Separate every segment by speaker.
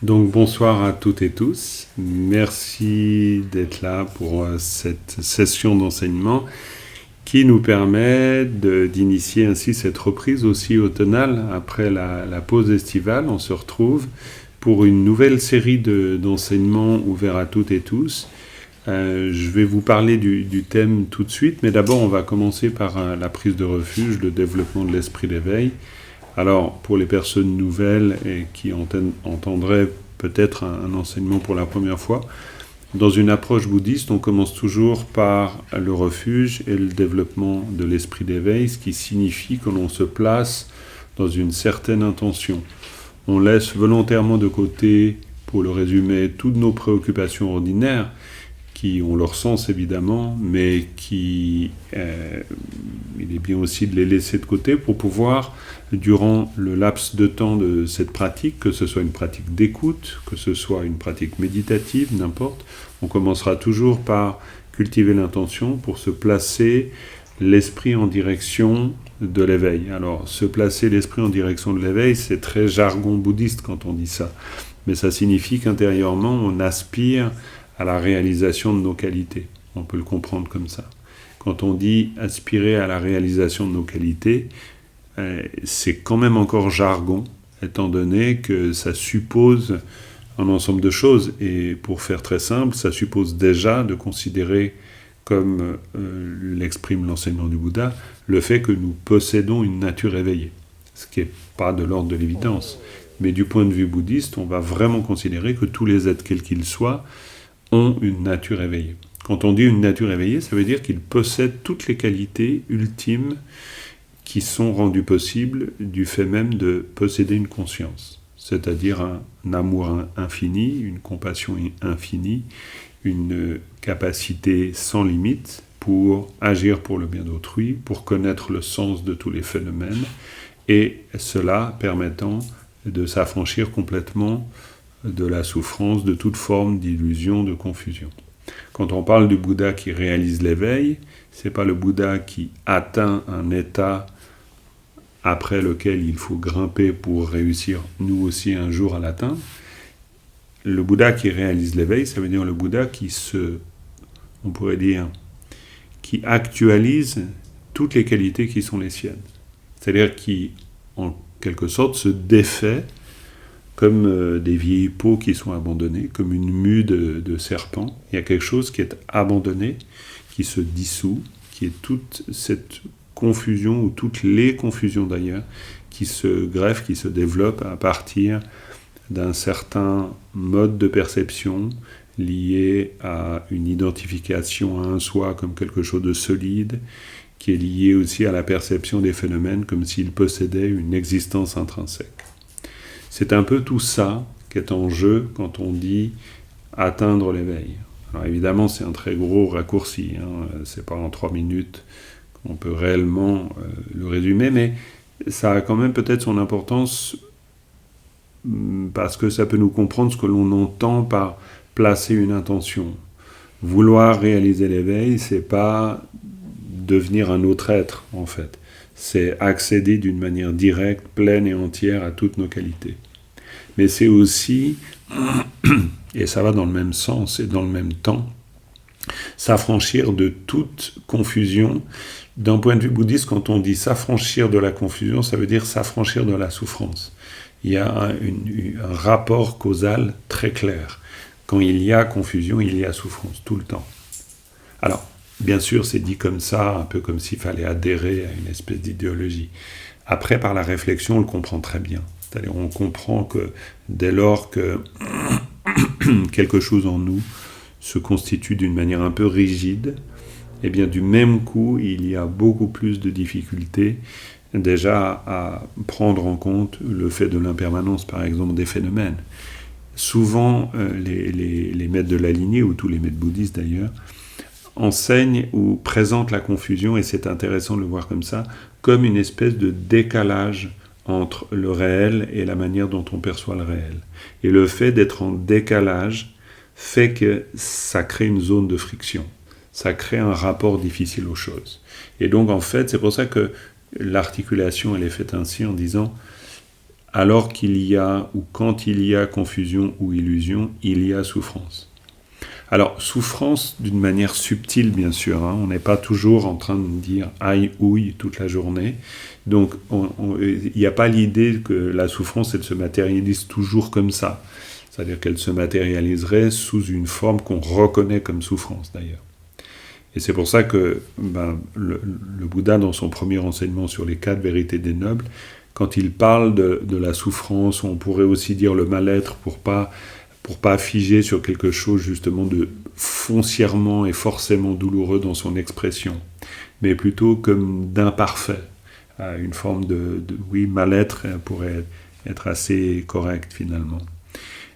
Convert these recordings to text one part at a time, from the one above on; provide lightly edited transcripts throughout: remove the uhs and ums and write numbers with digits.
Speaker 1: Donc bonsoir à toutes et tous. Merci d'être là pour cette session d'enseignement qui nous permet d'initier ainsi cette reprise aussi automnale après la pause estivale. On se retrouve pour une nouvelle série d'enseignements ouverts à toutes et tous. Je vais vous parler du thème tout de suite, mais d'abord on va commencer par la prise de refuge, le développement de l'esprit d'éveil. Alors, pour les personnes nouvelles et qui entendraient peut-être un enseignement pour la première fois, dans une approche bouddhiste, on commence toujours par le refuge et le développement de l'esprit d'éveil, ce qui signifie que l'on se place dans une certaine intention. On laisse volontairement de côté, pour le résumer, toutes nos préoccupations ordinaires, qui ont leur sens évidemment, mais il est bien aussi de les laisser de côté pour pouvoir, durant le laps de temps de cette pratique, que ce soit une pratique d'écoute, que ce soit une pratique méditative, n'importe, on commencera toujours par cultiver l'intention pour se placer l'esprit en direction de l'éveil. Alors, se placer l'esprit en direction de l'éveil, c'est très jargon bouddhiste quand on dit ça, mais ça signifie qu'intérieurement, on aspire à la réalisation de nos qualités. On peut le comprendre comme ça. Quand on dit aspirer à la réalisation de nos qualités, c'est quand même encore jargon, étant donné que ça suppose un ensemble de choses. Et pour faire très simple, ça suppose déjà de considérer, comme l'exprime l'enseignement du Bouddha, le fait que nous possédons une nature éveillée. Ce qui n'est pas de l'ordre de l'évidence. Mais du point de vue bouddhiste, on va vraiment considérer que tous les êtres, quels qu'ils soient, ont une nature éveillée. Quand on dit une nature éveillée, ça veut dire qu'ils possèdent toutes les qualités ultimes qui sont rendues possibles du fait même de posséder une conscience, c'est-à-dire un amour infini, une compassion infinie, une capacité sans limite pour agir pour le bien d'autrui, pour connaître le sens de tous les phénomènes, et cela permettant de s'affranchir complètement de la souffrance, de toute forme d'illusion, de confusion. Quand on parle du Bouddha qui réalise l'éveil, c'est pas le Bouddha qui atteint un état après lequel il faut grimper pour réussir nous aussi un jour à l'atteindre. Le Bouddha qui réalise l'éveil, ça veut dire le Bouddha on pourrait dire, qui actualise toutes les qualités qui sont les siennes. C'est-à-dire qui, en quelque sorte, se défait comme des vieilles peaux qui sont abandonnées, comme une mue de serpent. Il y a quelque chose qui est abandonné, qui se dissout, qui est toute cette confusion, ou toutes les confusions d'ailleurs, qui se greffent, qui se développent à partir d'un certain mode de perception lié à une identification à un soi comme quelque chose de solide, qui est lié aussi à la perception des phénomènes comme s'ils possédaient une existence intrinsèque. C'est un peu tout ça qui est en jeu quand on dit atteindre l'éveil. Alors évidemment, c'est un très gros raccourci, c'est pas en 3 minutes qu'on peut réellement le résumer, mais ça a quand même peut-être son importance parce que ça peut nous comprendre ce que l'on entend par placer une intention. Vouloir réaliser l'éveil, c'est pas devenir un autre être, en fait. C'est accéder d'une manière directe, pleine et entière à toutes nos qualités. Mais c'est aussi, et ça va dans le même sens et dans le même temps, s'affranchir de toute confusion. D'un point de vue bouddhiste, quand on dit s'affranchir de la confusion, ça veut dire s'affranchir de la souffrance. Il y a un rapport causal très clair. Quand il y a confusion, il y a souffrance, tout le temps. Alors, bien sûr, c'est dit comme ça, un peu comme s'il fallait adhérer à une espèce d'idéologie. Après, par la réflexion, on le comprend très bien. C'est-à-dire, on comprend que dès lors que quelque chose en nous se constitue d'une manière un peu rigide, eh bien, du même coup, il y a beaucoup plus de difficultés déjà à prendre en compte le fait de l'impermanence, par exemple, des phénomènes. Souvent, les maîtres de la lignée, ou tous les maîtres bouddhistes d'ailleurs, enseigne ou présente la confusion, et c'est intéressant de le voir comme ça, comme une espèce de décalage entre le réel et la manière dont on perçoit le réel. Et le fait d'être en décalage fait que ça crée une zone de friction. Ça crée un rapport difficile aux choses. Et donc, en fait, c'est pour ça que l'articulation, elle est faite ainsi en disant alors qu'il y a, ou quand il y a confusion ou illusion, il y a souffrance. Alors, souffrance d'une manière subtile, bien sûr. On n'est pas toujours en train de dire « aïe, ouille » toute la journée. Donc, il n'y a pas l'idée que la souffrance, elle se matérialise toujours comme ça. C'est-à-dire qu'elle se matérialiserait sous une forme qu'on reconnaît comme souffrance, d'ailleurs. Et c'est pour ça que le Bouddha, dans son premier enseignement sur les 4 vérités des nobles, quand il parle de la souffrance, on pourrait aussi dire le mal-être pour pas figer sur quelque chose justement de foncièrement et forcément douloureux dans son expression, mais plutôt comme d'imparfait, une forme oui, mal-être pourrait être assez correct finalement.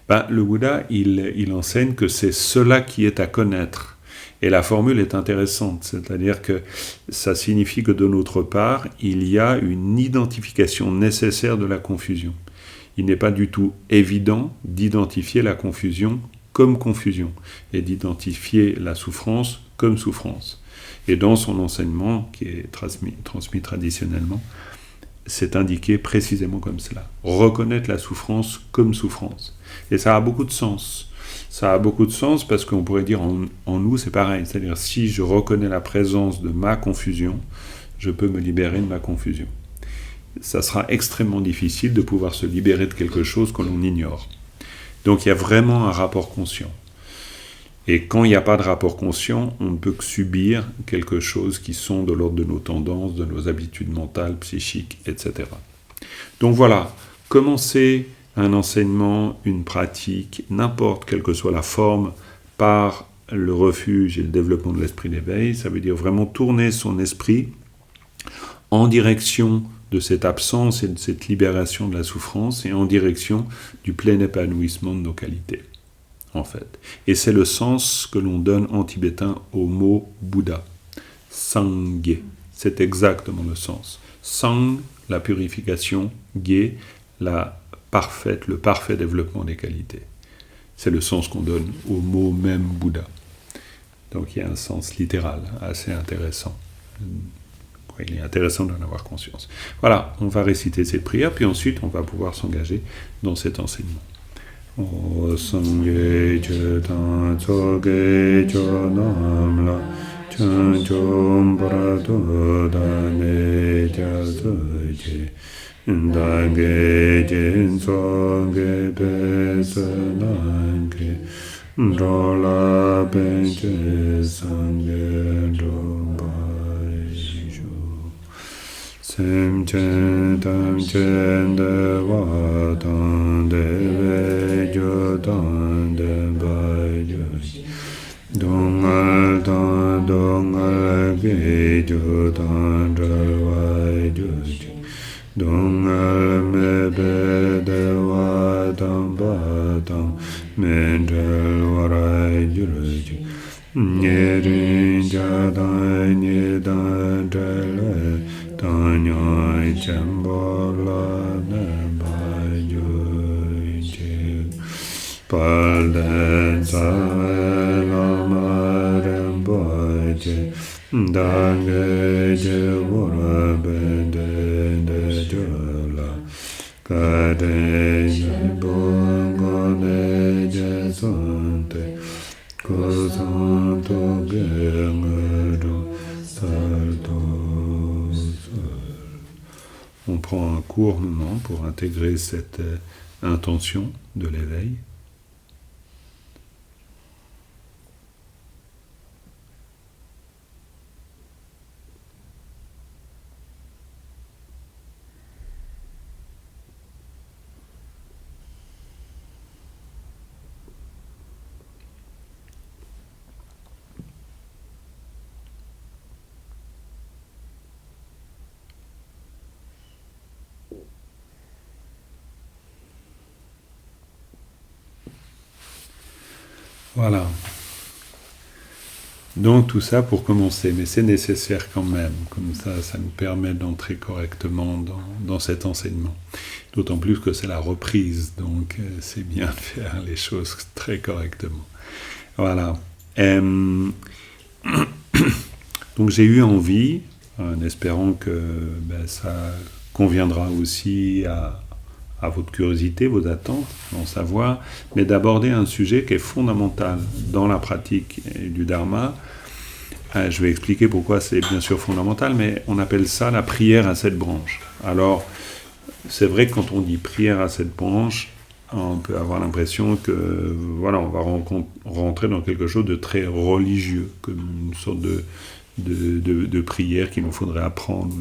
Speaker 1: Le Bouddha, il enseigne que c'est cela qui est à connaître. Et la formule est intéressante, c'est-à-dire que ça signifie que de notre part, il y a une identification nécessaire de la confusion. Il n'est pas du tout évident d'identifier la confusion comme confusion et d'identifier la souffrance comme souffrance. Et dans son enseignement, qui est transmis traditionnellement, c'est indiqué précisément comme cela. Reconnaître la souffrance comme souffrance. Et ça a beaucoup de sens. Ça a beaucoup de sens parce qu'on pourrait dire en nous, c'est pareil. C'est-à-dire, si je reconnais la présence de ma confusion, je peux me libérer de ma confusion. Ça sera extrêmement difficile de pouvoir se libérer de quelque chose que l'on ignore. Donc, il y a vraiment un rapport conscient. Et quand il n'y a pas de rapport conscient, on ne peut que subir quelque chose qui sont de l'ordre de nos tendances, de nos habitudes mentales, psychiques, etc. Donc voilà, commencer un enseignement, une pratique, n'importe quelle que soit la forme, par le refuge et le développement de l'esprit d'éveil, ça veut dire vraiment tourner son esprit en direction de cette absence et de cette libération de la souffrance et en direction du plein épanouissement de nos qualités, en fait. Et c'est le sens que l'on donne en tibétain au mot Bouddha, Sangye. C'est exactement le sens. Sang, la purification, Ge, le parfait développement des qualités. C'est le sens qu'on donne au mot même Bouddha. Donc il y a un sens littéral assez intéressant. Il est intéressant d'en avoir conscience. Voilà, on va réciter cette prière, puis ensuite on va pouvoir s'engager dans cet enseignement. O Sangye Chetan Tsoge Chonamla Chanchom Prato Dane Chasoje Dage Jen Songge Pesanange Drola Benche Sangye Drombaishu Sem Chen Tam Chen De Watan De Vejo Tan De Bajo Dongal Tan Dongal Gejo Tan Dralvajo Dongal Mebe De Watan Batan Mendral Warai Juruji Nyerin Jadai Nidan Drele Tanyai Chambola Nebayu Jig Palden Savela Maram Boje Dange Jevura Bende De Jola Kade Bongone Jesante Kosanto Gengero Salto. On prend un court moment pour intégrer cette intention de l'éveil. Voilà. Donc tout ça pour commencer, mais c'est nécessaire quand même, comme ça nous permet d'entrer correctement dans cet enseignement. D'autant plus que c'est la reprise, donc c'est bien de faire les choses très correctement. Voilà. Donc j'ai eu envie, en espérant que ça conviendra aussi à à votre curiosité, vos attentes, d'en savoir, mais d'aborder un sujet qui est fondamental dans la pratique du dharma. Je vais expliquer pourquoi c'est bien sûr fondamental, mais on appelle ça la prière à 7 branches. Alors, c'est vrai que quand on dit prière à 7 branches, on peut avoir l'impression que voilà, on va rentrer dans quelque chose de très religieux, comme une sorte de prière qu'il nous faudrait apprendre.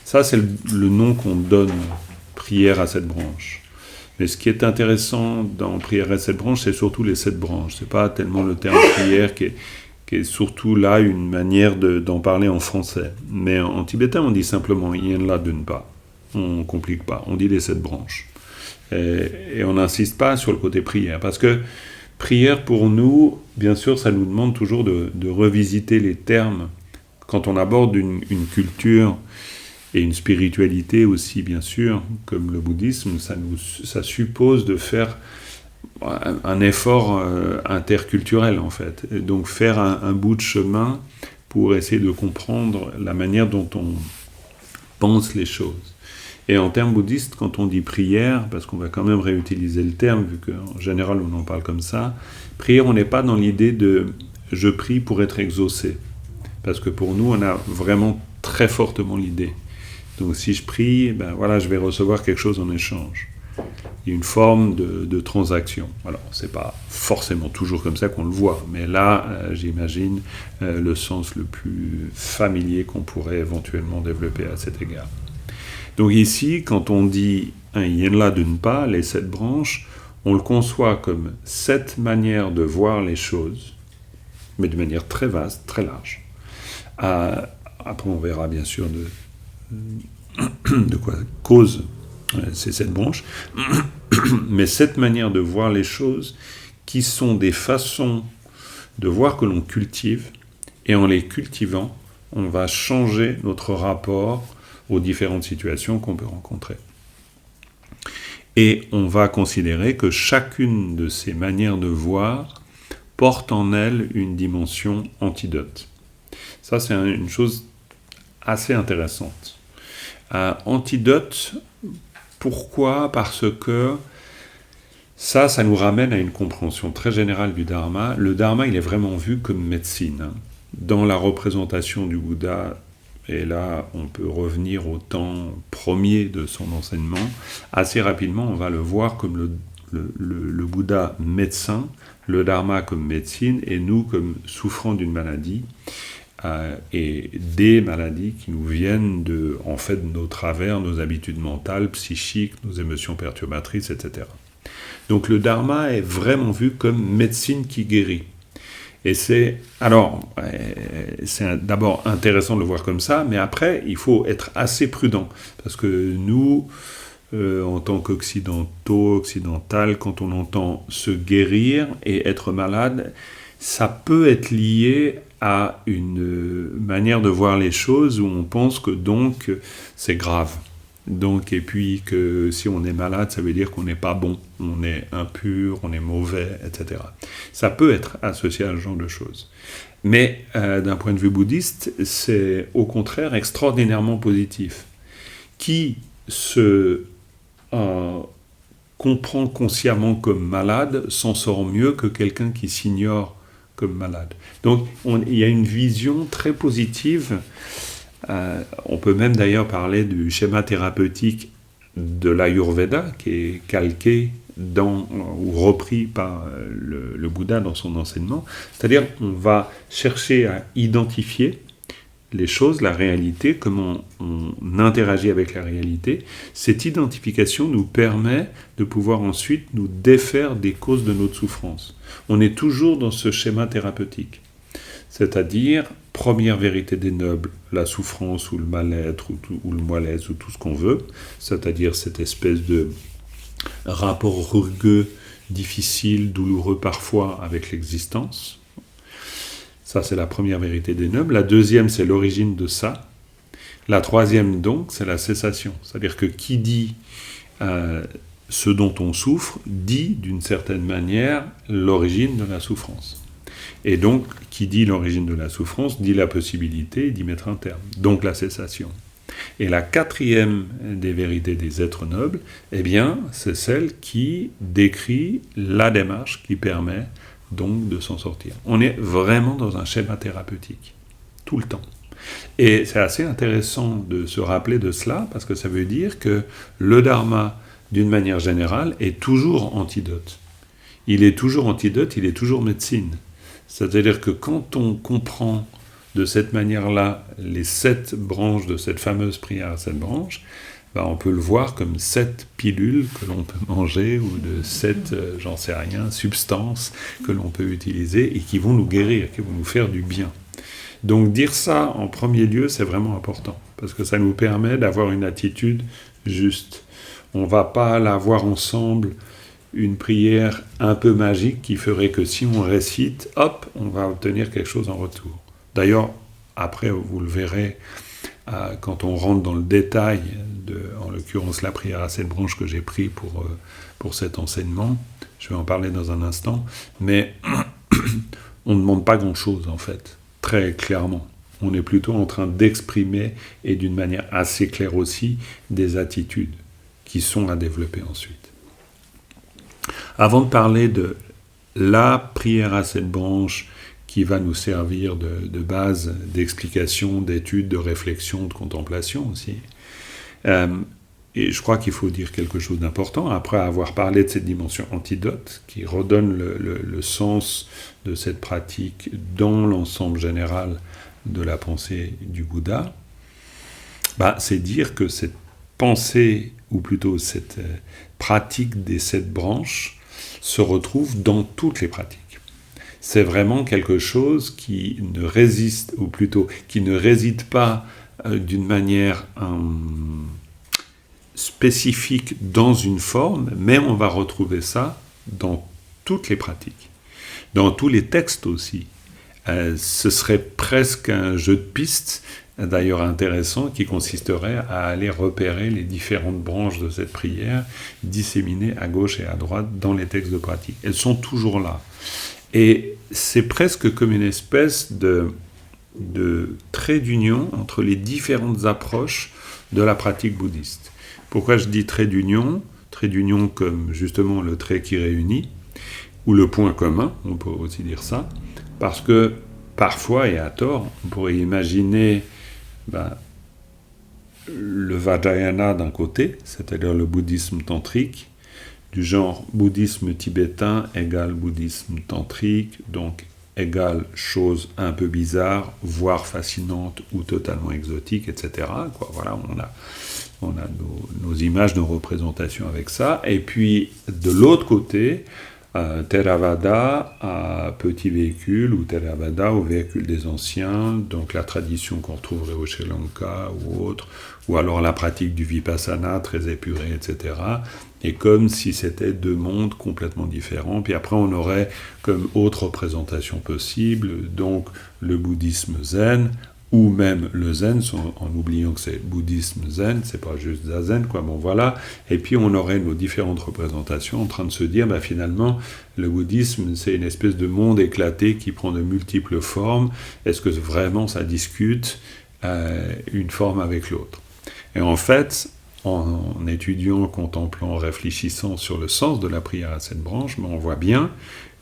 Speaker 1: Ça, c'est le nom qu'on donne, prière à 7 branches. Mais ce qui est intéressant dans prière à 7 branches, c'est surtout les 7 branches. C'est pas tellement le terme prière qui est surtout là une manière d'en parler en français. Mais en tibétain, on dit simplement Yenla Dunpa. On ne complique pas, on dit les 7 branches. Et on n'insiste pas sur le côté prière, parce que prière pour nous, bien sûr, ça nous demande toujours de revisiter les termes. Quand on aborde une culture et une spiritualité aussi, bien sûr, comme le bouddhisme, ça suppose de faire un effort interculturel, en fait. Et donc faire un bout de chemin pour essayer de comprendre la manière dont on pense les choses. Et en termes bouddhistes, quand on dit prière, parce qu'on va quand même réutiliser le terme, vu qu'en général on en parle comme ça, prière, on n'est pas dans l'idée de « je prie pour être exaucé ». Parce que pour nous, on a vraiment très fortement l'idée. Donc si je prie, ben voilà, je vais recevoir quelque chose en échange. Il y a une forme de transaction. Alors, c'est pas forcément toujours comme ça qu'on le voit, mais là, j'imagine le sens le plus familier qu'on pourrait éventuellement développer à cet égard. Donc ici, quand on dit un Yenla Dunpa, les 7 branches, on le conçoit comme 7 manières de voir les choses, mais de manière très vaste, très large. Après, on verra bien sûr de quoi cause ces 7 branches, mais 7 manières de voir les choses qui sont des façons de voir que l'on cultive, et en les cultivant, on va changer notre rapport aux différentes situations qu'on peut rencontrer. Et on va considérer que chacune de ces manières de voir porte en elle une dimension antidote. Ça, c'est une chose assez intéressante. Antidote, pourquoi ? Parce que ça nous ramène à une compréhension très générale du dharma. Le dharma, il est vraiment vu comme médecine. Dans la représentation du Bouddha, et là, on peut revenir au temps premier de son enseignement. Assez rapidement, on va le voir comme le Bouddha médecin, le Dharma comme médecine, et nous comme souffrant d'une maladie, et des maladies qui nous viennent de nos travers, nos habitudes mentales, psychiques, nos émotions perturbatrices, etc. Donc le Dharma est vraiment vu comme médecine qui guérit. Et c'est d'abord intéressant de le voir comme ça, mais après, il faut être assez prudent. Parce que nous, en tant qu'occidentaux, occidentales, quand on entend se guérir et être malade, ça peut être lié à une manière de voir les choses où on pense que donc c'est grave. Donc, et puis que si on est malade, ça veut dire qu'on n'est pas bon, on est impur, on est mauvais, etc. Ça peut être associé à ce genre de choses. Mais d'un point de vue bouddhiste, c'est au contraire extraordinairement positif. Qui se comprend consciemment comme malade s'en sort mieux que quelqu'un qui s'ignore comme malade. Donc il y a une vision très positive. On peut même d'ailleurs parler du schéma thérapeutique de l'Ayurveda qui est calqué ou repris par le Bouddha dans son enseignement. C'est-à-dire on va chercher à identifier les choses, la réalité, comment on interagit avec la réalité. Cette identification nous permet de pouvoir ensuite nous défaire des causes de notre souffrance. On est toujours dans ce schéma thérapeutique. C'est-à-dire, première vérité des nobles, la souffrance ou le mal-être ou le malaise ou tout ce qu'on veut, c'est-à-dire cette espèce de rapport rugueux, difficile, douloureux parfois avec l'existence. Ça, c'est la première vérité des nobles. La deuxième, c'est l'origine de ça. La troisième, donc, c'est la cessation. C'est-à-dire que qui dit ce dont on souffre, dit d'une certaine manière l'origine de la souffrance. Et donc, qui dit l'origine de la souffrance, dit la possibilité d'y mettre un terme. Donc la cessation. Et la quatrième des vérités des êtres nobles, eh bien, c'est celle qui décrit la démarche qui permet donc de s'en sortir. On est vraiment dans un schéma thérapeutique, tout le temps. Et c'est assez intéressant de se rappeler de cela, parce que ça veut dire que le dharma, d'une manière générale, est toujours antidote. Il est toujours antidote, il est toujours médecine. C'est-à-dire que quand on comprend de cette manière-là les 7 branches de cette fameuse prière à 7 branches, on peut le voir comme 7 pilules que l'on peut manger, ou de 7, j'en sais rien, substances que l'on peut utiliser et qui vont nous guérir, qui vont nous faire du bien. Donc dire ça en premier lieu, c'est vraiment important, parce que ça nous permet d'avoir une attitude juste. On ne va pas l'avoir ensemble, une prière un peu magique qui ferait que si on récite, hop, on va obtenir quelque chose en retour. D'ailleurs, après, vous le verrez, quand on rentre dans le détail, en l'occurrence la prière à 7 branches que j'ai pris pour cet enseignement, je vais en parler dans un instant, mais on ne demande pas grand-chose en fait, très clairement. On est plutôt en train d'exprimer, et d'une manière assez claire aussi, des attitudes qui sont à développer ensuite. Avant de parler de la prière à 7 branches, qui va nous servir de base d'explication, d'étude, de réflexion, de contemplation aussi. Et je crois qu'il faut dire quelque chose d'important, après avoir parlé de cette dimension antidote, qui redonne le sens de cette pratique dans l'ensemble général de la pensée du Bouddha, c'est dire que cette pensée, ou plutôt cette pratique des 7 branches, se retrouve dans toutes les pratiques. C'est vraiment quelque chose qui ne résiste, ou plutôt qui ne réside pas d'une manière spécifique dans une forme, mais on va retrouver ça dans toutes les pratiques, dans tous les textes aussi. Ce serait presque un jeu de pistes, d'ailleurs intéressant, qui consisterait à aller repérer les différentes branches de cette prière disséminées à gauche et à droite dans les textes de pratique. Elles sont toujours là. Et c'est presque comme une espèce de trait d'union entre les différentes approches de la pratique bouddhiste. Pourquoi je dis trait d'union ? Trait d'union comme justement le trait qui réunit, ou le point commun, on peut aussi dire ça, parce que parfois, et à tort, on pourrait imaginer le Vajrayana d'un côté, c'est-à-dire le bouddhisme tantrique, du genre bouddhisme tibétain égale bouddhisme tantrique, donc égale chose un peu bizarre, voire fascinante ou totalement exotique, etc. Voilà, on a nos images, nos représentations avec ça. Et puis, de l'autre côté, Theravada à petit véhicule, ou Theravada au véhicule des anciens, donc la tradition qu'on retrouverait au Sri Lanka ou autre, ou alors la pratique du Vipassana, très épurée, etc. Et comme si c'était 2 mondes complètement différents. Puis après, on aurait comme autre représentation possible, donc le bouddhisme zen, ou même le zen, en oubliant que c'est bouddhisme zen, c'est pas juste zazen, voilà. Et puis on aurait nos différentes représentations en train de se dire, finalement, le bouddhisme, c'est une espèce de monde éclaté qui prend de multiples formes. Est-ce que vraiment ça discute une forme avec l'autre ? Et en fait, en étudiant, contemplant, réfléchissant sur le sens de la prière à 7 branches, on voit bien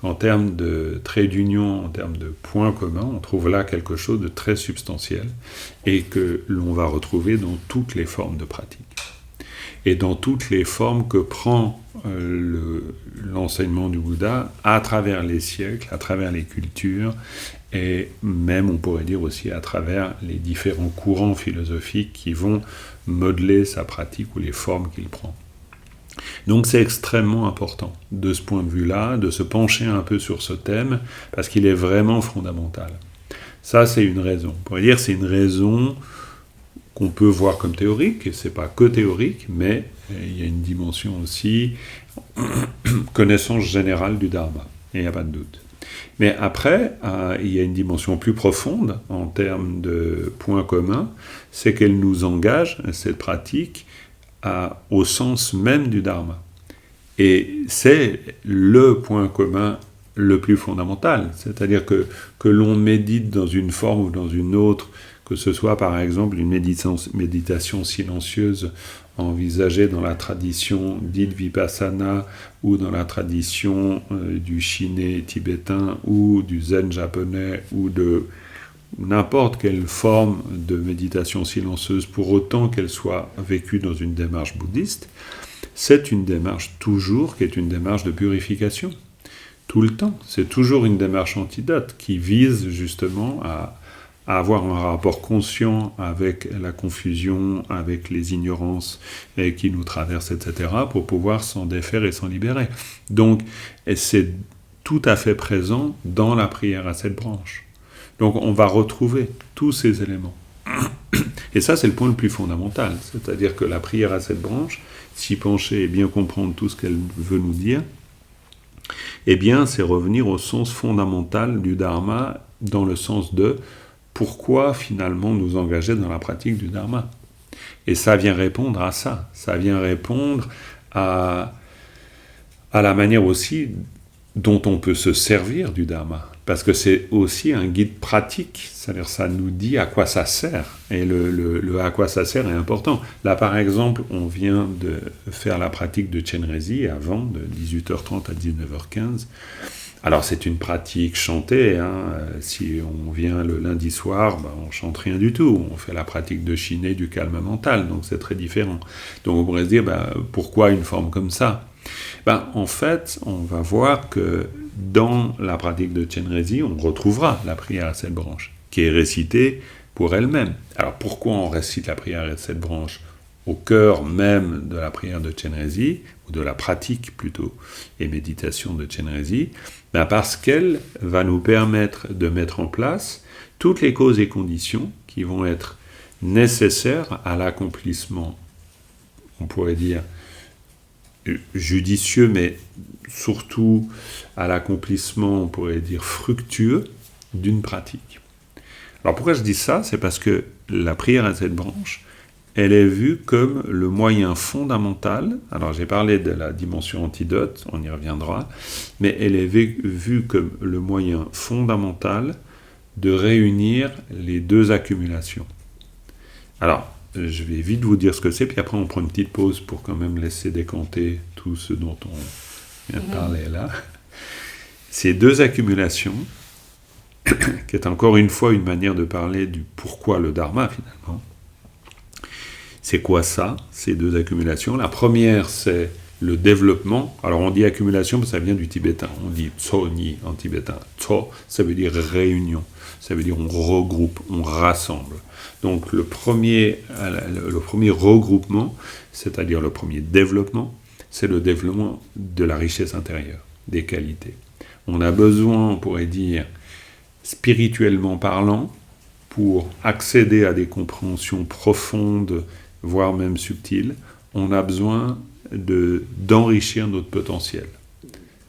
Speaker 1: qu'en termes de trait d'union, en termes de points communs, on trouve là quelque chose de très substantiel et que l'on va retrouver dans toutes les formes de pratique. Et dans toutes les formes que prend l'enseignement du Bouddha à travers les siècles, à travers les cultures, et même, on pourrait dire aussi, à travers les différents courants philosophiques qui vont modeler sa pratique ou les formes qu'il prend. Donc c'est extrêmement important, de ce point de vue-là, de se pencher un peu sur ce thème, parce qu'il est vraiment fondamental. Ça, c'est une raison. On pourrait dire que c'est une raison qu'on peut voir comme théorique, et c'est pas que théorique, mais il y a une dimension aussi connaissance générale du Dharma, il n'y a pas de doute. Mais après, il y a une dimension plus profonde en termes de points communs, c'est qu'elle nous engage, cette pratique, au sens même du Dharma. Et c'est le point commun le plus fondamental, c'est-à-dire que l'on médite dans une forme ou dans une autre, que ce soit par exemple une méditation silencieuse envisagée dans la tradition dite Vipassana ou dans la tradition du Shiné tibétain ou du Zen japonais ou de n'importe quelle forme de méditation silencieuse, pour autant qu'elle soit vécue dans une démarche bouddhiste, c'est une démarche toujours qui est une démarche de purification. Tout le temps. C'est toujours une démarche antidote qui vise justement à avoir un rapport conscient avec la confusion, avec les ignorances qui nous traversent, etc., pour pouvoir s'en défaire et s'en libérer. Donc, c'est tout à fait présent dans la prière à 7 branches. Donc, on va retrouver tous ces éléments. Et ça, c'est le point le plus fondamental. C'est-à-dire que la prière à 7 branches, s'y pencher et bien comprendre tout ce qu'elle veut nous dire, eh bien, c'est revenir au sens fondamental du Dharma, dans le sens de pourquoi finalement nous engager dans la pratique du Dharma. Et ça vient répondre à ça. Ça vient répondre à la manière aussi dont on peut se servir du Dharma. Parce que c'est aussi un guide pratique, c'est-à-dire ça nous dit à quoi ça sert. Et le à quoi ça sert est important. Là, par exemple, on vient de faire la pratique de Chenrezig avant, de 18h30 à 19h15. Alors, c'est une pratique chantée. Si on vient le lundi soir, on ne chante rien du tout. On fait la pratique de Shiné, du calme mental. Donc, c'est très différent. Donc, on pourrait se dire, pourquoi une forme comme ça ? En fait, on va voir que dans la pratique de Chenrezig, on retrouvera la prière à 7 branches, qui est récitée pour elle-même. Alors pourquoi on récite la prière à 7 branches au cœur même de la prière de Chenrezig, ou de la pratique plutôt, et méditation de Chenrezig ? Parce qu'elle va nous permettre de mettre en place toutes les causes et conditions qui vont être nécessaires à l'accomplissement, on pourrait dire, judicieux, mais surtout à l'accomplissement, on pourrait dire, fructueux d'une pratique. Alors pourquoi je dis ça ? C'est parce que la prière à 7 branches, elle est vue comme le moyen fondamental, alors j'ai parlé de la dimension antidote, on y reviendra, mais elle est vue comme le moyen fondamental de réunir les deux accumulations. Alors, je vais vite vous dire ce que c'est, puis après on prend une petite pause pour quand même laisser décanter tout ce dont on vient de parler là. Ces deux accumulations, qui est encore une fois une manière de parler du pourquoi le Dharma finalement. C'est quoi ça, ces deux accumulations ? La première, c'est le développement. Alors on dit accumulation parce que ça vient du tibétain. On dit tso-ni en tibétain. Tso, ça veut dire réunion. Ça veut dire on regroupe, on rassemble. Donc le premier regroupement, c'est-à-dire le premier développement, c'est le développement de la richesse intérieure, des qualités. On a besoin, on pourrait dire, spirituellement parlant, pour accéder à des compréhensions profondes, voire même subtiles, on a besoin d'enrichir notre potentiel.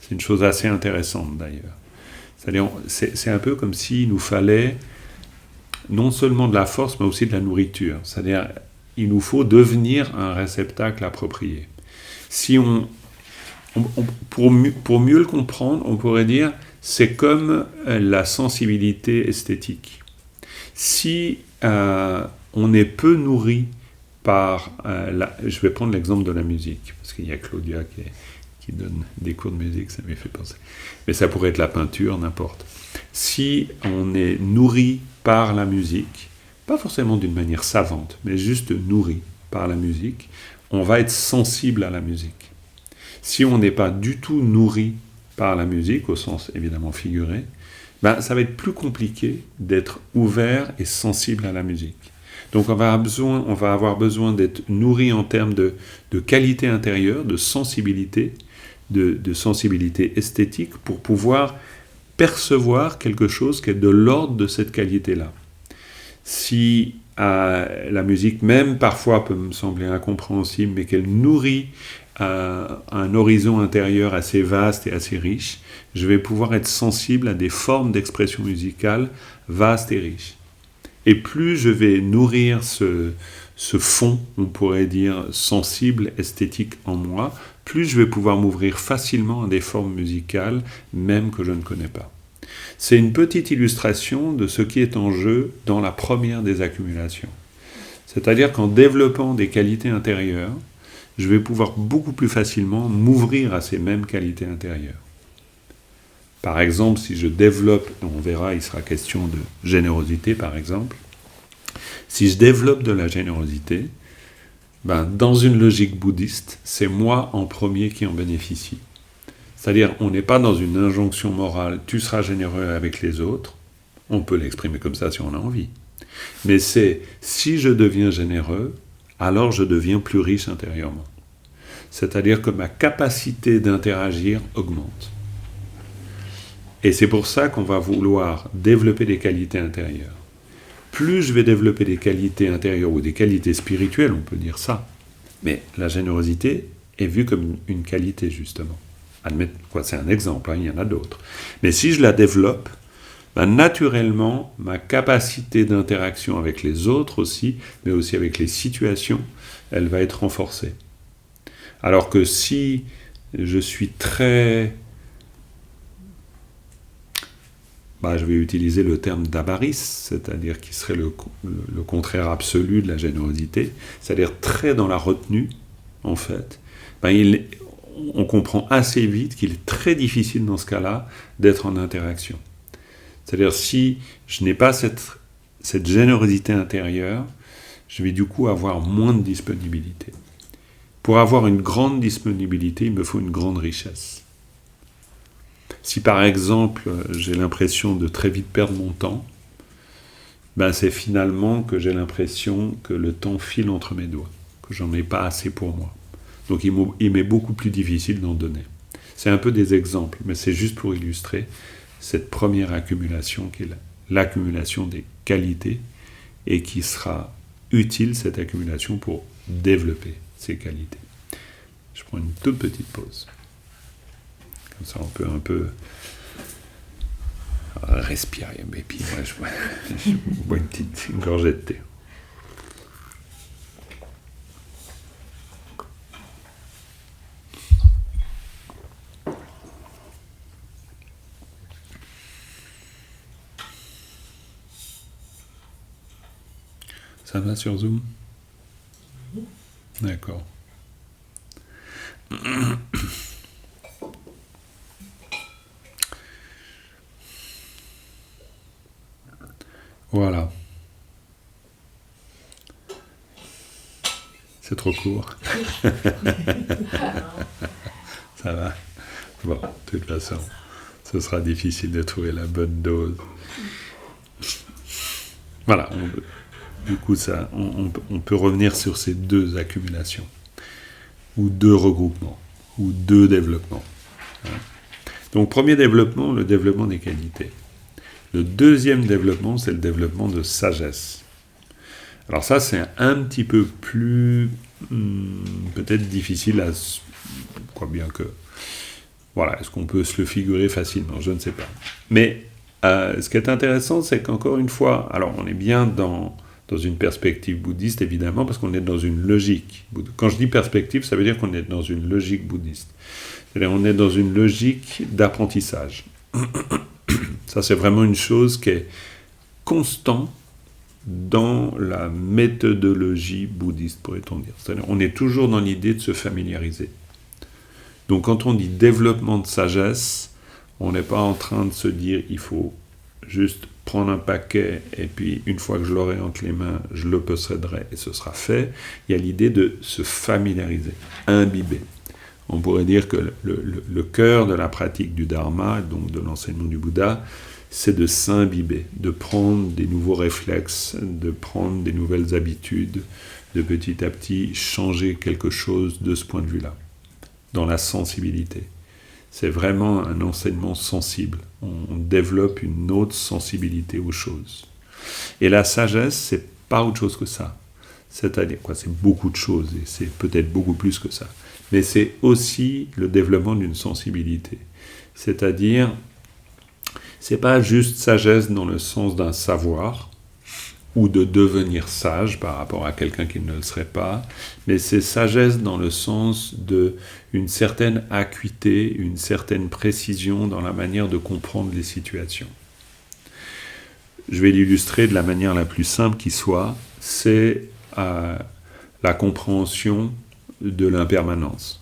Speaker 1: C'est une chose assez intéressante d'ailleurs. C'est-à-dire, c'est un peu comme s'il nous fallait non seulement de la force, mais aussi de la nourriture. C'est-à-dire, il nous faut devenir un réceptacle approprié. Si pour mieux le comprendre, on pourrait dire, c'est comme la sensibilité esthétique. Si on est peu nourri par... je vais prendre l'exemple de la musique, parce qu'il y a Claudia qui donne des cours de musique, ça m'y fait penser. Mais ça pourrait être la peinture, n'importe. Si on est nourri par la musique, pas forcément d'une manière savante, mais juste nourri par la musique, on va être sensible à la musique. Si on n'est pas du tout nourri par la musique, au sens évidemment figuré, ça va être plus compliqué d'être ouvert et sensible à la musique. Donc on va avoir besoin d'être nourri en termes de qualité intérieure, de sensibilité esthétique, pour pouvoir percevoir quelque chose qui est de l'ordre de cette qualité-là. Si la musique, même parfois, peut me sembler incompréhensible, mais qu'elle nourrit un horizon intérieur assez vaste et assez riche, je vais pouvoir être sensible à des formes d'expression musicale vastes et riches. Et plus je vais nourrir ce fond, on pourrait dire, sensible, esthétique en moi, plus je vais pouvoir m'ouvrir facilement à des formes musicales, même que je ne connais pas. C'est une petite illustration de ce qui est en jeu dans la première des accumulations. C'est-à-dire qu'en développant des qualités intérieures, je vais pouvoir beaucoup plus facilement m'ouvrir à ces mêmes qualités intérieures. Par exemple, si je développe, on verra, il sera question de générosité par exemple, si je développe de la générosité, dans une logique bouddhiste, c'est moi en premier qui en bénéficie. C'est-à-dire, on n'est pas dans une injonction morale, tu seras généreux avec les autres, on peut l'exprimer comme ça si on a envie. Mais c'est, si je deviens généreux, alors je deviens plus riche intérieurement. C'est-à-dire que ma capacité d'interagir augmente. Et c'est pour ça qu'on va vouloir développer des qualités intérieures. Plus je vais développer des qualités intérieures ou des qualités spirituelles, on peut dire ça, mais la générosité est vue comme une qualité, justement. C'est un exemple, il y en a d'autres. Mais si je la développe, naturellement, ma capacité d'interaction avec les autres aussi, mais aussi avec les situations, elle va être renforcée. Alors que si je suis très... je vais utiliser le terme d'avarice, c'est-à-dire qui serait le contraire absolu de la générosité, c'est-à-dire très dans la retenue, en fait, on comprend assez vite qu'il est très difficile dans ce cas-là d'être en interaction. C'est-à-dire si je n'ai pas cette générosité intérieure, je vais du coup avoir moins de disponibilité. Pour avoir une grande disponibilité, il me faut une grande richesse. Si par exemple, j'ai l'impression de très vite perdre mon temps, c'est finalement que j'ai l'impression que le temps file entre mes doigts, que j'en ai pas assez pour moi. Donc il m'est beaucoup plus difficile d'en donner. C'est un peu des exemples, mais c'est juste pour illustrer cette première accumulation qui est l'accumulation des qualités et qui sera utile, cette accumulation, pour développer ces qualités. Je prends une toute petite pause. Comme ça, on peut un peu respirer. Et puis, moi, je bois une gorgée de thé. Ça va sur Zoom ? D'accord. Voilà. C'est trop court. Ça va. Bon, de toute façon, ce sera difficile de trouver la bonne dose. Voilà. Du coup, on peut revenir sur ces deux accumulations, ou deux regroupements, ou deux développements. Donc, premier développement, le développement des qualités. Le deuxième développement, c'est le développement de sagesse. Alors ça, c'est un petit peu plus, peut-être difficile à... bien que... Voilà, est-ce qu'on peut se le figurer facilement ? Je ne sais pas. Mais ce qui est intéressant, c'est qu'encore une fois, alors on est bien dans une perspective bouddhiste, évidemment, parce qu'on est dans une logique. Quand je dis perspective, ça veut dire qu'on est dans une logique bouddhiste. C'est-à-dire qu'on est dans une logique d'apprentissage. Ça, c'est vraiment une chose qui est constante dans la méthodologie bouddhiste, pourrait-on dire. C'est-à-dire on est toujours dans l'idée de se familiariser. Donc, quand on dit développement de sagesse, on n'est pas en train de se dire il faut juste prendre un paquet et puis une fois que je l'aurai entre les mains, je le posséderai et ce sera fait. Il y a l'idée de se familiariser, imbiber. On pourrait dire que le cœur de la pratique du Dharma, donc de l'enseignement du Bouddha, c'est de s'imbiber, de prendre des nouveaux réflexes, de prendre des nouvelles habitudes, de petit à petit changer quelque chose de ce point de vue-là, dans la sensibilité. C'est vraiment un enseignement sensible. On développe une autre sensibilité aux choses. Et la sagesse, c'est pas autre chose que ça. C'est-à-dire, c'est beaucoup de choses, et c'est peut-être beaucoup plus que ça. Mais c'est aussi le développement d'une sensibilité. C'est-à-dire, c'est pas juste sagesse dans le sens d'un savoir, ou de devenir sage par rapport à quelqu'un qui ne le serait pas, mais c'est sagesse dans le sens d'une certaine acuité, une certaine précision dans la manière de comprendre les situations. Je vais l'illustrer de la manière la plus simple qui soit, c'est la compréhension de l'impermanence.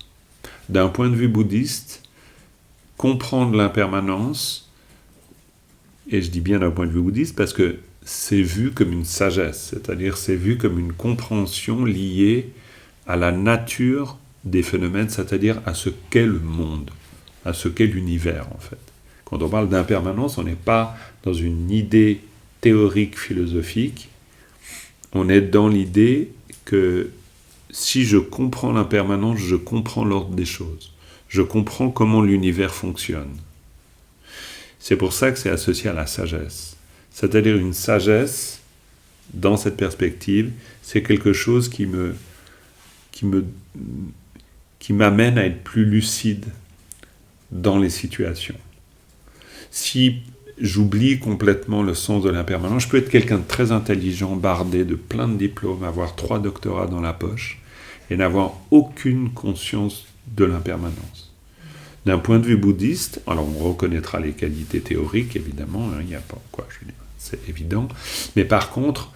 Speaker 1: D'un point de vue bouddhiste, comprendre l'impermanence, et je dis bien d'un point de vue bouddhiste parce que c'est vu comme une sagesse, c'est-à-dire c'est vu comme une compréhension liée à la nature des phénomènes, c'est-à-dire à ce qu'est le monde, à ce qu'est l'univers en fait. Quand on parle d'impermanence, on n'est pas dans une idée théorique, philosophique, on est dans l'idée que si je comprends l'impermanence, je comprends l'ordre des choses. Je comprends comment l'univers fonctionne. C'est pour ça que c'est associé à la sagesse. C'est-à-dire une sagesse, dans cette perspective, c'est quelque chose qui m'amène à être plus lucide dans les situations. Si j'oublie complètement le sens de l'impermanence, je peux être quelqu'un de très intelligent, bardé de plein de diplômes, avoir 3 doctorats dans la poche, et n'avoir aucune conscience de l'impermanence. D'un point de vue bouddhiste, alors on reconnaîtra les qualités théoriques, évidemment, il n'y a pas quoi, je veux dire, c'est évident, mais par contre,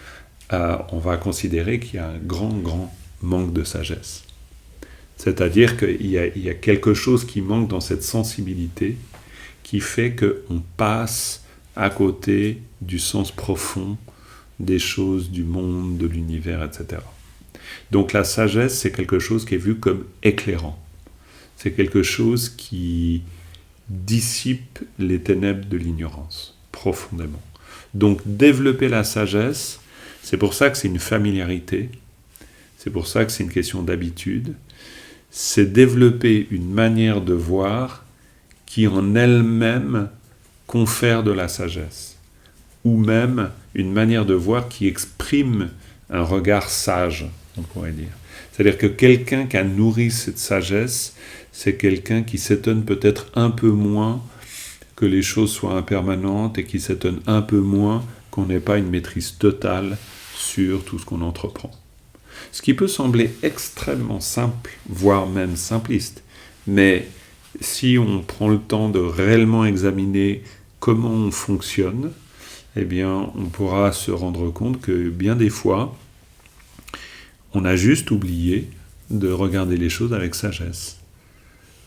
Speaker 1: on va considérer qu'il y a un grand manque de sagesse. C'est-à-dire qu'il y a quelque chose qui manque dans cette sensibilité qui fait qu'on passe à côté du sens profond des choses, du monde, de l'univers, etc. Donc la sagesse, c'est quelque chose qui est vu comme éclairant. C'est quelque chose qui dissipe les ténèbres de l'ignorance, profondément. Donc développer la sagesse, c'est pour ça que c'est une familiarité, c'est pour ça que c'est une question d'habitude, c'est développer une manière de voir qui en elle-même confère de la sagesse, ou même une manière de voir qui exprime un regard sage, on pourrait dire. C'est-à-dire que quelqu'un qui a nourri cette sagesse, c'est quelqu'un qui s'étonne peut-être un peu moins que les choses soient impermanentes et qui s'étonne un peu moins qu'on n'ait pas une maîtrise totale sur tout ce qu'on entreprend. Ce qui peut sembler extrêmement simple, voire même simpliste, mais si on prend le temps de réellement examiner comment on fonctionne, eh bien, on pourra se rendre compte que bien des fois, on a juste oublié de regarder les choses avec sagesse.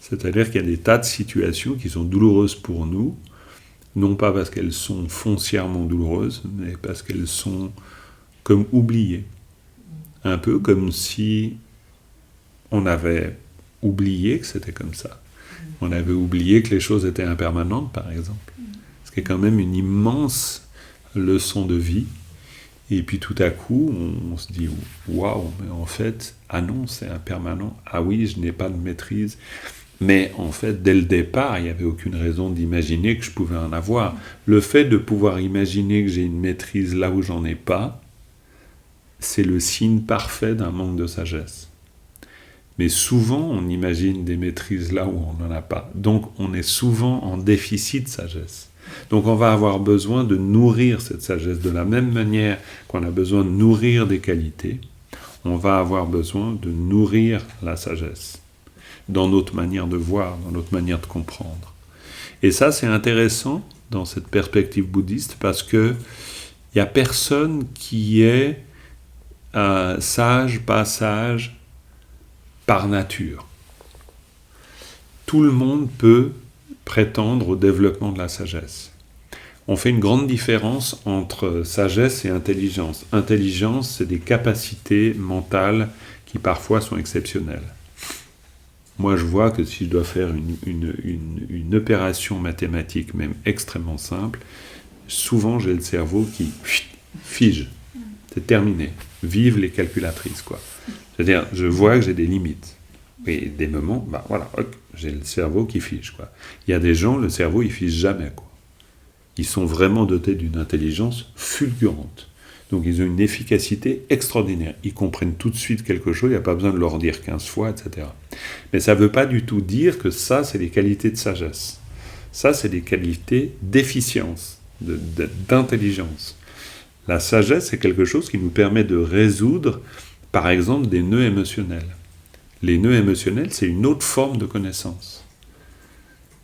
Speaker 1: C'est-à-dire qu'il y a des tas de situations qui sont douloureuses pour nous, non pas parce qu'elles sont foncièrement douloureuses, mais parce qu'elles sont comme oubliées. Un peu comme si on avait oublié que c'était comme ça. On avait oublié que les choses étaient impermanentes, par exemple. Ce qui est quand même une immense leçon de vie. Et puis tout à coup, on se dit « Waouh, mais en fait, ah non, c'est impermanent. Ah oui, je n'ai pas de maîtrise. » Mais en fait, dès le départ, il n'y avait aucune raison d'imaginer que je pouvais en avoir. Le fait de pouvoir imaginer que j'ai une maîtrise là où j'en ai pas, c'est le signe parfait d'un manque de sagesse. Mais souvent, on imagine des maîtrises là où on n'en a pas. Donc, on est souvent en déficit de sagesse. Donc, on va avoir besoin de nourrir cette sagesse. De la même manière qu'on a besoin de nourrir des qualités, on va avoir besoin de nourrir la sagesse dans notre manière de voir, dans notre manière de comprendre. Et ça, c'est intéressant dans cette perspective bouddhiste parce que il n'y a personne qui est sage, pas sage, par nature. Tout le monde peut prétendre au développement de la sagesse. On fait une grande différence entre sagesse et intelligence. Intelligence, c'est des capacités mentales qui parfois sont exceptionnelles. Moi, je vois que si je dois faire une opération mathématique, même extrêmement simple, souvent j'ai le cerveau qui fige. C'est terminé. Vive les calculatrices, quoi. C'est-à-dire, je vois que j'ai des limites. Et des moments, voilà, j'ai le cerveau qui fige, quoi. Il y a des gens, le cerveau, il fige jamais, quoi. Ils sont vraiment dotés d'une intelligence fulgurante. Donc, ils ont une efficacité extraordinaire. Ils comprennent tout de suite quelque chose, il n'y a pas besoin de leur dire 15 fois, etc. Mais ça ne veut pas du tout dire que ça, c'est des qualités de sagesse. Ça, c'est des qualités d'efficience, d'intelligence. La sagesse, c'est quelque chose qui nous permet de résoudre, par exemple, des nœuds émotionnels. Les nœuds émotionnels, c'est une autre forme de connaissance.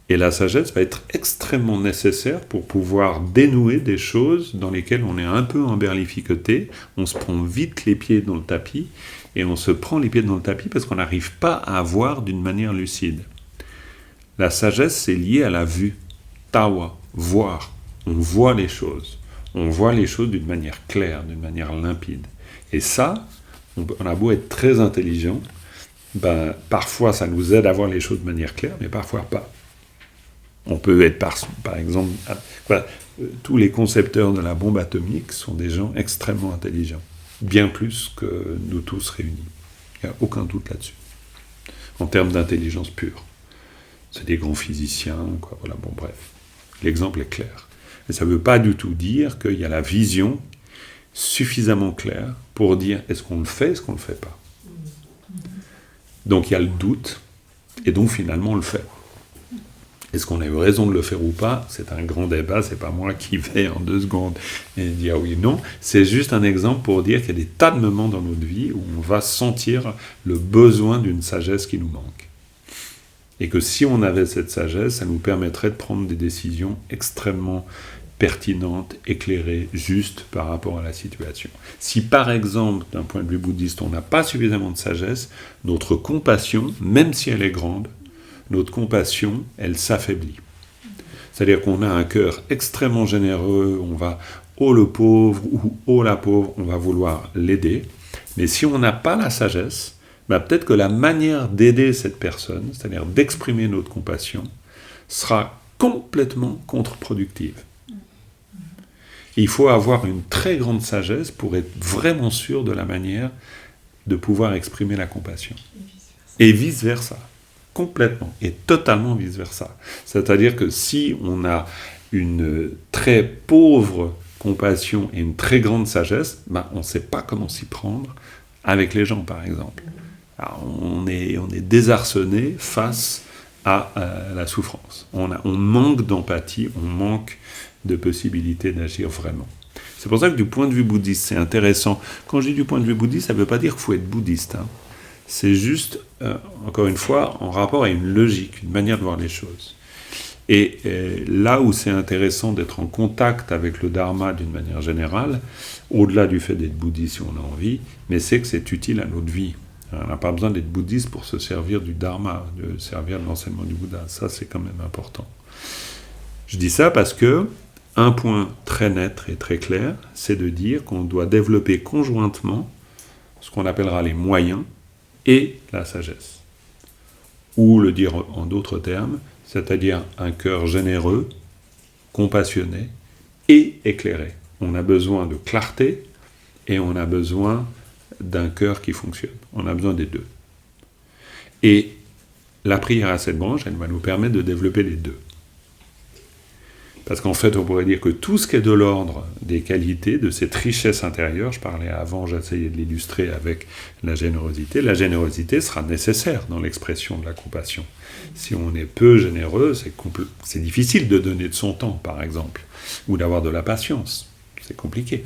Speaker 1: Et la sagesse va être extrêmement nécessaire pour pouvoir dénouer des choses dans lesquelles on est un peu emberlificoté, on se prend vite les pieds dans le tapis, et on se prend les pieds dans le tapis parce qu'on n'arrive pas à voir d'une manière lucide. La sagesse, c'est lié à la vue. Tawa, voir. On voit les choses. On voit les choses d'une manière claire, d'une manière limpide. Et ça, on a beau être très intelligent, parfois ça nous aide à voir les choses de manière claire, mais parfois pas. On peut être, par exemple, tous les concepteurs de la bombe atomique sont des gens extrêmement intelligents, bien plus que nous tous réunis. Il n'y a aucun doute là-dessus, en termes d'intelligence pure. C'est des grands physiciens, voilà, bon bref. L'exemple est clair. Mais ça ne veut pas du tout dire qu'il y a la vision suffisamment claire pour dire est-ce qu'on le fait, est-ce qu'on ne le fait pas. Donc il y a le doute, et donc finalement on le fait. Est-ce qu'on a eu raison de le faire ou pas? C'est un grand débat, c'est pas moi qui vais en 2 secondes et dire oui ou non. C'est juste un exemple pour dire qu'il y a des tas de moments dans notre vie où on va sentir le besoin d'une sagesse qui nous manque. Et que si on avait cette sagesse, ça nous permettrait de prendre des décisions extrêmement pertinentes, éclairées, justes par rapport à la situation. Si par exemple, d'un point de vue bouddhiste, on n'a pas suffisamment de sagesse, notre compassion, même si elle est grande, notre compassion, elle s'affaiblit. C'est-à-dire qu'on a un cœur extrêmement généreux, on va, oh le pauvre, ou oh la pauvre, on va vouloir l'aider. Mais si on n'a pas la sagesse, peut-être que la manière d'aider cette personne, c'est-à-dire d'exprimer notre compassion, sera complètement contre-productive. Et il faut avoir une très grande sagesse pour être vraiment sûr de la manière de pouvoir exprimer la compassion. Et vice-versa. Complètement. Et totalement vice-versa. C'est-à-dire que si on a une très pauvre compassion et une très grande sagesse, on ne sait pas comment s'y prendre avec les gens, par exemple. Alors, on est désarçonné face à la souffrance. On manque d'empathie, on manque de possibilité d'agir vraiment. C'est pour ça que du point de vue bouddhiste, c'est intéressant. Quand je dis du point de vue bouddhiste, ça ne veut pas dire qu'il faut être bouddhiste. C'est juste, encore une fois, en rapport à une logique, une manière de voir les choses. Et là où c'est intéressant d'être en contact avec le dharma d'une manière générale, au-delà du fait d'être bouddhiste si on a envie, mais c'est que c'est utile à notre vie. On n'a pas besoin d'être bouddhiste pour se servir du dharma, de servir de l'enseignement du Bouddha. Ça, c'est quand même important. Je dis ça parce que un point très net et très clair, c'est de dire qu'on doit développer conjointement ce qu'on appellera les moyens et la sagesse. Ou le dire en d'autres termes, c'est-à-dire un cœur généreux, compassionné et éclairé. On a besoin de clarté et on a besoin d'un cœur qui fonctionne. On a besoin des deux. Et la prière à cette branche, elle va nous permettre de développer les deux. Parce qu'en fait, on pourrait dire que tout ce qui est de l'ordre des qualités, de cette richesse intérieure, je parlais avant, j'essayais de l'illustrer avec la générosité sera nécessaire dans l'expression de la compassion. Si on est peu généreux, c'est difficile de donner de son temps, par exemple, ou d'avoir de la patience. C'est compliqué.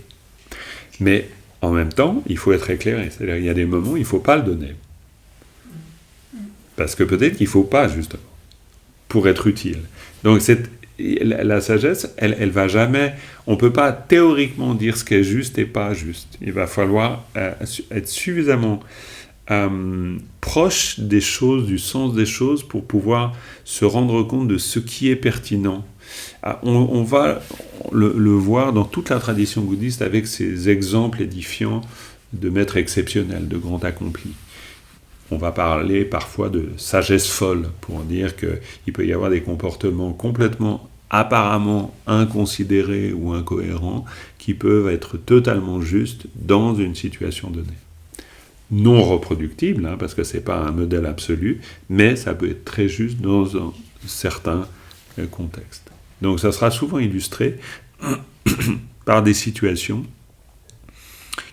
Speaker 1: Mais en même temps, il faut être éclairé. C'est-à-dire qu'il y a des moments où il ne faut pas le donner. Parce que peut-être qu'il ne faut pas, justement, pour être utile. Donc la sagesse, elle va jamais... On ne peut pas théoriquement dire ce qui est juste et pas juste. Il va falloir être suffisamment proche des choses, du sens des choses, pour pouvoir se rendre compte de ce qui est pertinent. On va le voir dans toute la tradition bouddhiste avec ces exemples édifiants de maîtres exceptionnels, de grands accomplis. On va parler parfois de sagesse folle pour dire qu'il peut y avoir des comportements complètement apparemment inconsidérés ou incohérents qui peuvent être totalement justes dans une situation donnée. Non reproductible, parce que ce n'est pas un modèle absolu, mais ça peut être très juste dans un certain contexte. Donc ça sera souvent illustré par des situations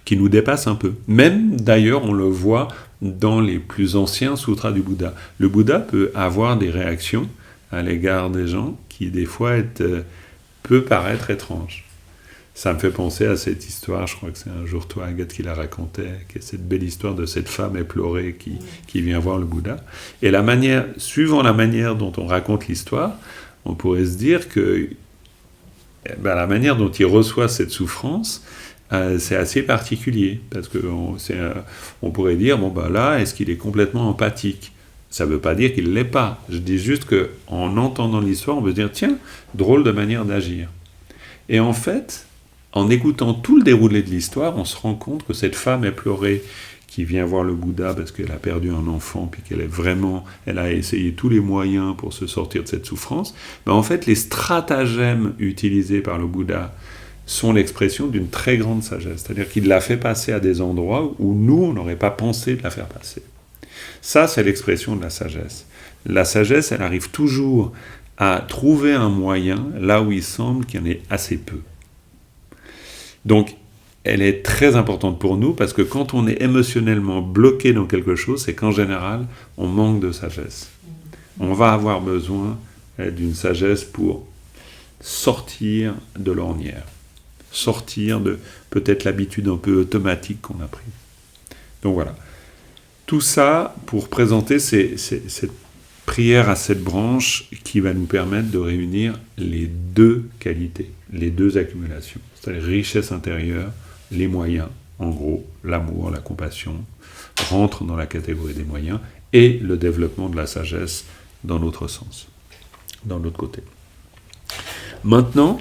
Speaker 1: qui nous dépassent un peu. Même d'ailleurs, on le voit dans les plus anciens sutras du Bouddha. Le Bouddha peut avoir des réactions à l'égard des gens qui, des fois, peut paraître étranges. Ça me fait penser à cette histoire, je crois que c'est un jour toi, Agathe, qui la racontait, qui est cette belle histoire de cette femme éplorée qui vient voir le Bouddha. Et suivant la manière dont on raconte l'histoire, on pourrait se dire que la manière dont il reçoit cette souffrance, c'est assez particulier, parce on pourrait dire, là, est-ce qu'il est complètement empathique ? Ça ne veut pas dire qu'il ne l'est pas. Je dis juste qu'en entendant l'histoire, on peut se dire, tiens, drôle de manière d'agir. Et en fait, en écoutant tout le déroulé de l'histoire, on se rend compte que cette femme éplorée qui vient voir le Bouddha parce qu'elle a perdu un enfant, puis elle a essayé tous les moyens pour se sortir de cette souffrance, en fait, les stratagèmes utilisés par le Bouddha sont l'expression d'une très grande sagesse. C'est-à-dire qu'il l'a fait passer à des endroits où nous, on n'aurait pas pensé de la faire passer. Ça, c'est l'expression de la sagesse. La sagesse, elle arrive toujours à trouver un moyen là où il semble qu'il y en ait assez peu. Donc, elle est très importante pour nous parce que quand on est émotionnellement bloqué dans quelque chose, c'est qu'en général, on manque de sagesse. On va avoir besoin d'une sagesse pour sortir de l'ornière, sortir de peut-être l'habitude un peu automatique qu'on a prise. Donc voilà. Tout ça pour présenter cette prière à 7 branches qui va nous permettre de réunir les deux qualités, les deux accumulations, c'est-à-dire richesse intérieure, les moyens, en gros, l'amour, la compassion, rentrent dans la catégorie des moyens, et le développement de la sagesse dans l'autre sens, dans l'autre côté. Maintenant,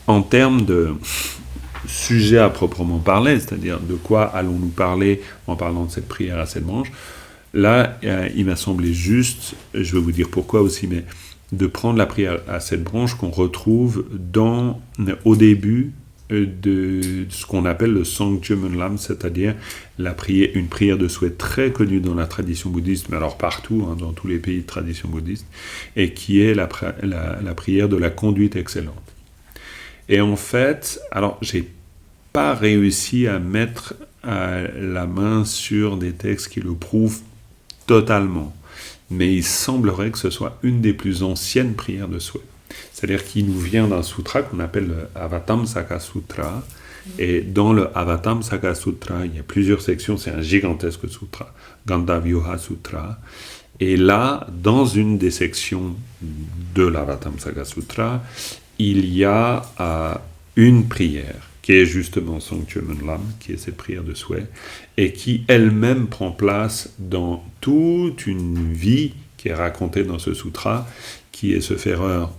Speaker 1: en termes de sujet à proprement parler, c'est-à-dire de quoi allons-nous parler en parlant de cette prière à 7 branches, là, il m'a semblé juste, je vais vous dire pourquoi aussi, mais de prendre la prière à 7 branches qu'on retrouve au début de ce qu'on appelle le Sangkyumun Lam, c'est-à-dire une prière de souhait très connue dans la tradition bouddhiste, mais alors partout, dans tous les pays de tradition bouddhiste, et qui est la prière de la conduite excellente. Et en fait, alors j'ai pas réussi à mettre la main sur des textes qui le prouvent totalement, mais il semblerait que ce soit une des plus anciennes prières de souhait. C'est-à-dire qu'il nous vient d'un sutra qu'on appelle le Avatamsaka Sutra, et dans le Avatamsaka Sutra, il y a plusieurs sections, c'est un gigantesque sutra, Gandavyuha Sutra, et là, dans une des sections de l'Avatamsaka Sutra, il y a une prière, qui est justement Sangkyumun Lam, qui est cette prière de souhait, et qui elle-même prend place dans toute une vie qui est racontée dans ce sutra, qui est ce ferreur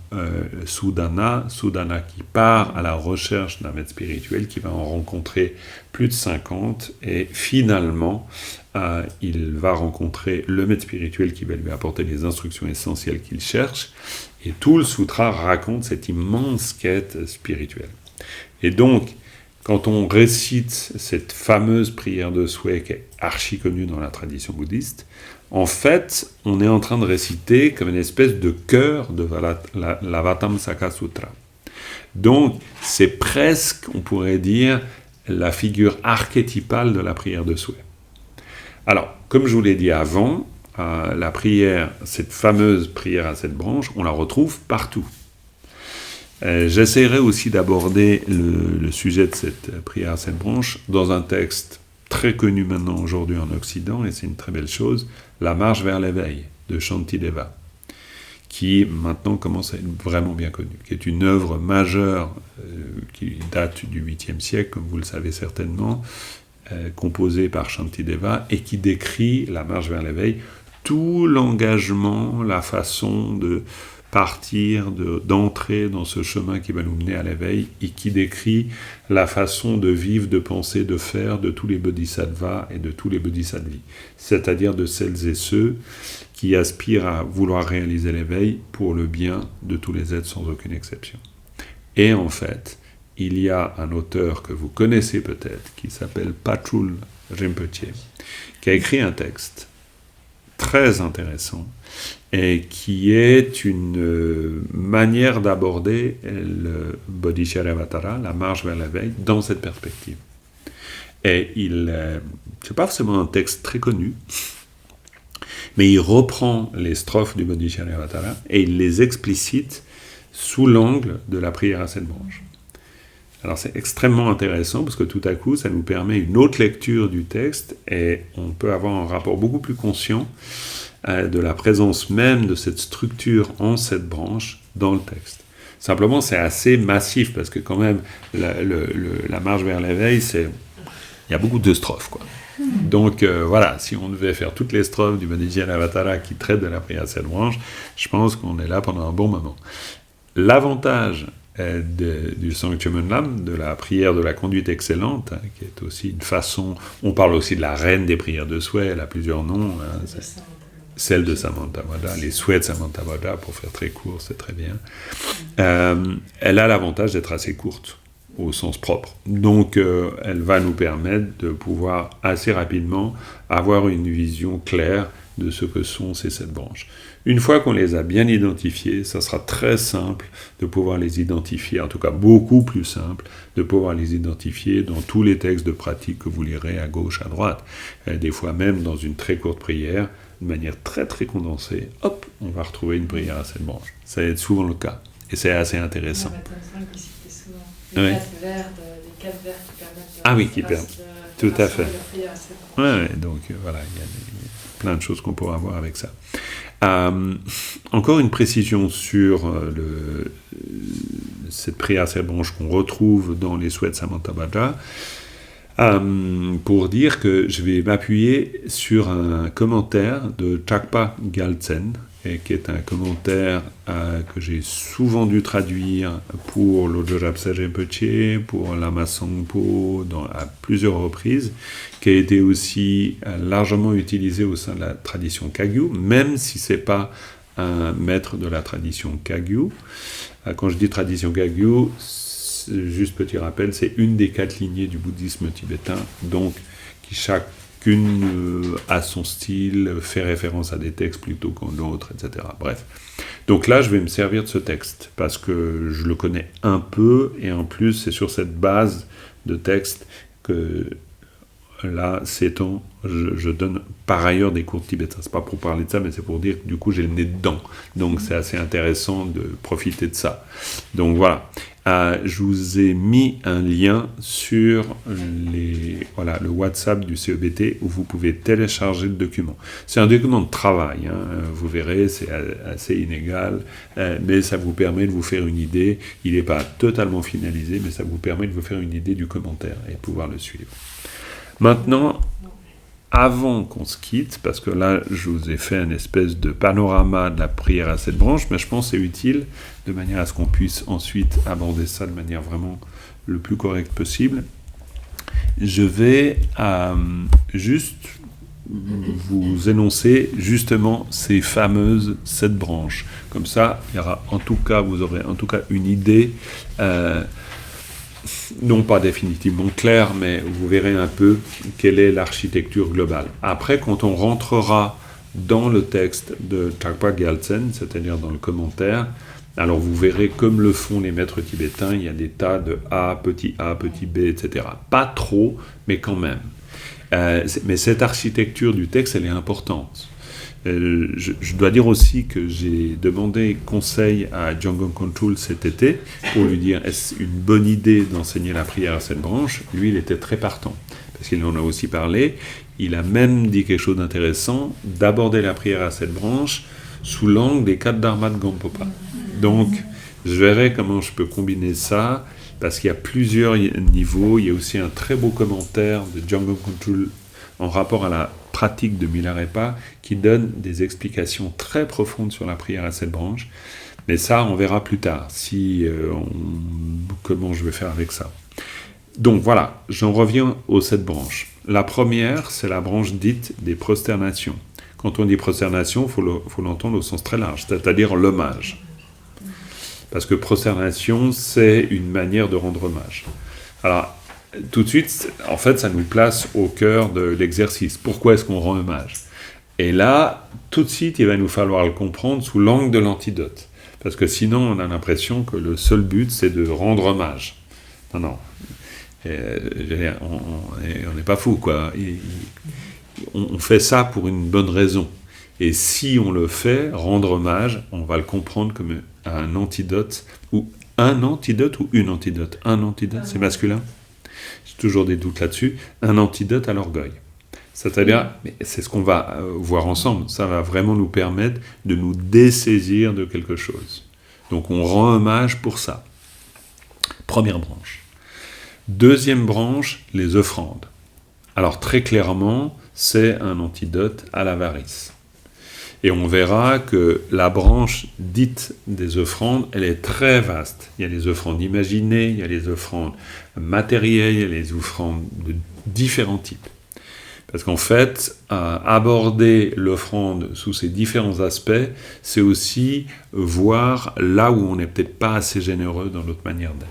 Speaker 1: Sudana qui part à la recherche d'un maître spirituel, qui va en rencontrer plus de 50, et finalement, il va rencontrer le maître spirituel qui va lui apporter les instructions essentielles qu'il cherche, et tout le sutra raconte cette immense quête spirituelle. Et donc, quand on récite cette fameuse prière de souhait qui est archi connue dans la tradition bouddhiste, en fait, on est en train de réciter comme une espèce de chœur de l'Avatamsaka Sutra. Donc, c'est presque, on pourrait dire, la figure archétypale de la prière de souhait. Alors, comme je vous l'ai dit avant, la prière, cette fameuse prière à 7 branches, on la retrouve partout. J'essaierai aussi d'aborder le sujet de cette prière à 7 branches dans un texte très connu maintenant aujourd'hui en Occident, et c'est une très belle chose, La marche vers l'éveil de Shantideva, qui maintenant commence à être vraiment bien connue, qui est une œuvre majeure qui date du 8e siècle, comme vous le savez certainement, composée par Shantideva, et qui décrit la marche vers l'éveil, tout l'engagement, la façon de partir, d'entrer dans ce chemin qui va nous mener à l'éveil, et qui décrit la façon de vivre, de penser, de faire de tous les bodhisattvas et de tous les bodhisattvas, c'est-à-dire de celles et ceux qui aspirent à vouloir réaliser l'éveil pour le bien de tous les êtres sans aucune exception. Et en fait, il y a un auteur que vous connaissez peut-être, qui s'appelle Patrul Rinpoche, qui a écrit un texte très intéressant, et qui est une manière d'aborder le Bodhisattva, la marche vers l'éveil, dans cette perspective. Et c'est pas forcément un texte très connu, mais il reprend les strophes du Bodhisattva et il les explicite sous l'angle de la prière à 7 branches. Alors c'est extrêmement intéressant parce que tout à coup, ça nous permet une autre lecture du texte et on peut avoir un rapport beaucoup plus conscient de la présence même de cette structure en cette branche dans le texte. Simplement, c'est assez massif parce que quand même, la marche vers l'éveil, il y a beaucoup de strophes, quoi. Donc voilà, si on devait faire toutes les strophes du Madhya-Avatara qui traitent de la prière à cette branche, je pense qu'on est là pendant un bon moment. L'avantage du Sanctum Nam, de la prière de la conduite excellente, qui est aussi une façon, on parle aussi de la reine des prières de souhait, elle a plusieurs noms, celle de Samantabhadra, les souhaits de Samantabhadra, pour faire très court, c'est très bien. Elle a l'avantage d'être assez courte, au sens propre. Donc, elle va nous permettre de pouvoir assez rapidement avoir une vision claire de ce que sont ces 7 branches. Une fois qu'on les a bien identifiées, ça sera très simple de pouvoir les identifier, en tout cas beaucoup plus simple de pouvoir les identifier dans tous les textes de pratique que vous lirez à gauche, à droite. Des fois même dans une très courte prière, de manière très très condensée, hop, on va retrouver une prière à 7 branches. Ça va être souvent le cas, et c'est assez intéressant.
Speaker 2: Les 4 vers qui permettent...
Speaker 1: Ah oui, qui permettent. Tout à fait. Ouais, donc voilà, il y a plein de choses qu'on pourra voir avec ça. Encore une précision sur cette prière à 7 branches qu'on retrouve dans les souhaits de Samantabhadra, pour dire que je vais m'appuyer sur un commentaire de Chakpa Gyaltsen, qui est un commentaire que j'ai souvent dû traduire pour l'Ojorapsa Rinpoche, pour Lama Songpo, à plusieurs reprises, qui a été aussi largement utilisé au sein de la tradition Kagyu, même si ce n'est pas un maître de la tradition Kagyu. Quand je dis tradition Kagyu, juste petit rappel, c'est une des 4 lignées du bouddhisme tibétain, donc qui chacune a son style, fait référence à des textes plutôt qu'en d'autres, etc. Bref. Donc là, je vais me servir de ce texte, parce que je le connais un peu, et en plus, c'est sur cette base de texte que là, je donne par ailleurs des cours tibétains. C'est pas pour parler de ça, mais c'est pour dire que du coup, j'ai le nez dedans. Donc c'est assez intéressant de profiter de ça. Donc voilà. Je vous ai mis un lien sur le WhatsApp du CEBT où vous pouvez télécharger le document. C'est un document de travail, vous verrez, c'est assez inégal, mais ça vous permet de vous faire une idée. Il n'est pas totalement finalisé, mais ça vous permet de vous faire une idée du commentaire et de pouvoir le suivre. Maintenant, avant qu'on se quitte, parce que là, je vous ai fait une espèce de panorama de la prière à 7 branches, mais je pense que c'est utile, de manière à ce qu'on puisse ensuite aborder ça de manière vraiment le plus correcte possible. Je vais juste vous énoncer justement ces fameuses 7 branches. Comme ça, il y aura vous aurez en tout cas une idée, non pas définitivement claire, mais vous verrez un peu quelle est l'architecture globale. Après, quand on rentrera dans le texte de Chakpa Gyaltsen, c'est-à-dire dans le commentaire, alors vous verrez, comme le font les maîtres tibétains, il y a des tas de A, petit B, etc. Pas trop, mais quand même. Mais cette architecture du texte, elle est importante. Je dois dire aussi que j'ai demandé conseil à Djangong Kongtrul cet été pour lui dire est-ce une bonne idée d'enseigner la prière à 7 branches. Lui, il était très partant, parce qu'il en a aussi parlé. Il a même dit quelque chose d'intéressant, d'aborder la prière à 7 branches sous l'angle des 4 dharmas de Gampopa. Donc, je verrai comment je peux combiner ça, parce qu'il y a plusieurs niveaux. Il y a aussi un très beau commentaire de Djangong Kongtrul en rapport à la pratique de Milarepa, qui donne des explications très profondes sur la prière à 7 branches. Mais ça, on verra plus tard, comment je vais faire avec ça. Donc voilà, j'en reviens aux 7 branches. La première, c'est la branche dite des prosternations. Quand on dit prosternation, il faut l'entendre au sens très large, c'est-à-dire l'hommage. Parce que prosternation, c'est une manière de rendre hommage. Alors, tout de suite, en fait, ça nous place au cœur de l'exercice. Pourquoi est-ce qu'on rend hommage ? Et là, tout de suite, il va nous falloir le comprendre sous l'angle de l'antidote. Parce que sinon, on a l'impression que le seul but, c'est de rendre hommage. Non. On n'est pas fou, quoi. On fait ça pour une bonne raison. Et si on le fait, rendre hommage, on va le comprendre comme un antidote ou un antidote ou une antidote? Un antidote, c'est masculin? J'ai toujours des doutes là-dessus. Un antidote à l'orgueil. C'est-à-dire, mais c'est ce qu'on va voir ensemble, ça va vraiment nous permettre de nous dessaisir de quelque chose. Donc on rend hommage pour ça. Première branche. Deuxième branche, les offrandes. Alors très clairement, c'est un antidote à l'avarice. Et on verra que la branche dite des offrandes, elle est très vaste. Il y a les offrandes imaginées, il y a les offrandes matérielles, il y a les offrandes de différents types. Parce qu'en fait, aborder l'offrande sous ses différents aspects, c'est aussi voir là où on n'est peut-être pas assez généreux dans notre manière d'être.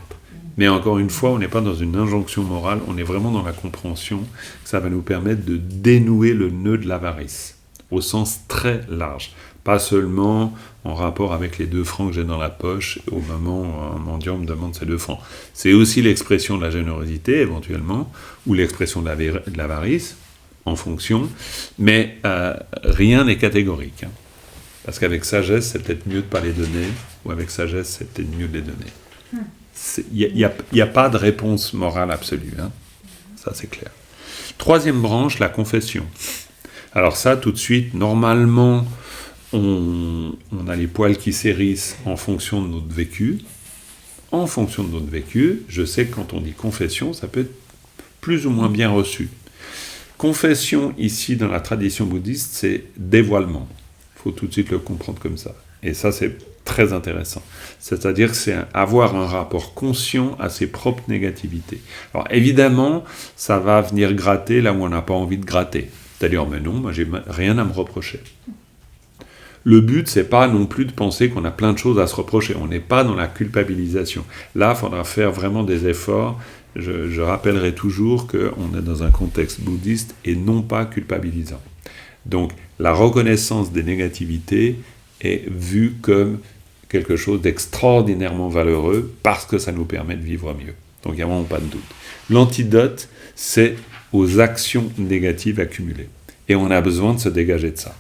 Speaker 1: Mais encore une fois, on n'est pas dans une injonction morale, on est vraiment dans la compréhension que ça va nous permettre de dénouer le nœud de l'avarice, au sens très large. Pas seulement en rapport avec les 2 francs que j'ai dans la poche au moment où un mendiant me demande ces 2 francs. C'est aussi l'expression de la générosité, éventuellement, ou l'expression de l'avarice, en fonction, mais rien n'est catégorique. Parce qu'avec sagesse, c'est peut-être mieux de ne pas les donner, ou avec sagesse, c'est peut-être mieux de les donner. Il n'y a pas de réponse morale absolue, ça c'est clair. Troisième branche, la confession. Alors ça, tout de suite, normalement, on a les poils qui s'hérissent en fonction de notre vécu. En fonction de notre vécu, je sais que quand on dit confession, ça peut être plus ou moins bien reçu. Confession, ici, dans la tradition bouddhiste, c'est dévoilement. Il faut tout de suite le comprendre comme ça. Et ça, c'est très intéressant. C'est-à-dire que c'est avoir un rapport conscient à ses propres négativités. Alors, évidemment, ça va venir gratter là où on n'a pas envie de gratter. C'est-à-dire, mais non, moi, j'ai rien à me reprocher. Le but, c'est pas non plus de penser qu'on a plein de choses à se reprocher. On n'est pas dans la culpabilisation. Là, il faudra faire vraiment des efforts. Je rappellerai toujours qu'on est dans un contexte bouddhiste et non pas culpabilisant. Donc, la reconnaissance des négativités est vue comme quelque chose d'extraordinairement valeureux parce que ça nous permet de vivre mieux. Donc, il n'y a vraiment pas de doute. L'antidote, c'est aux actions négatives accumulées. Et on a besoin de se dégager de ça.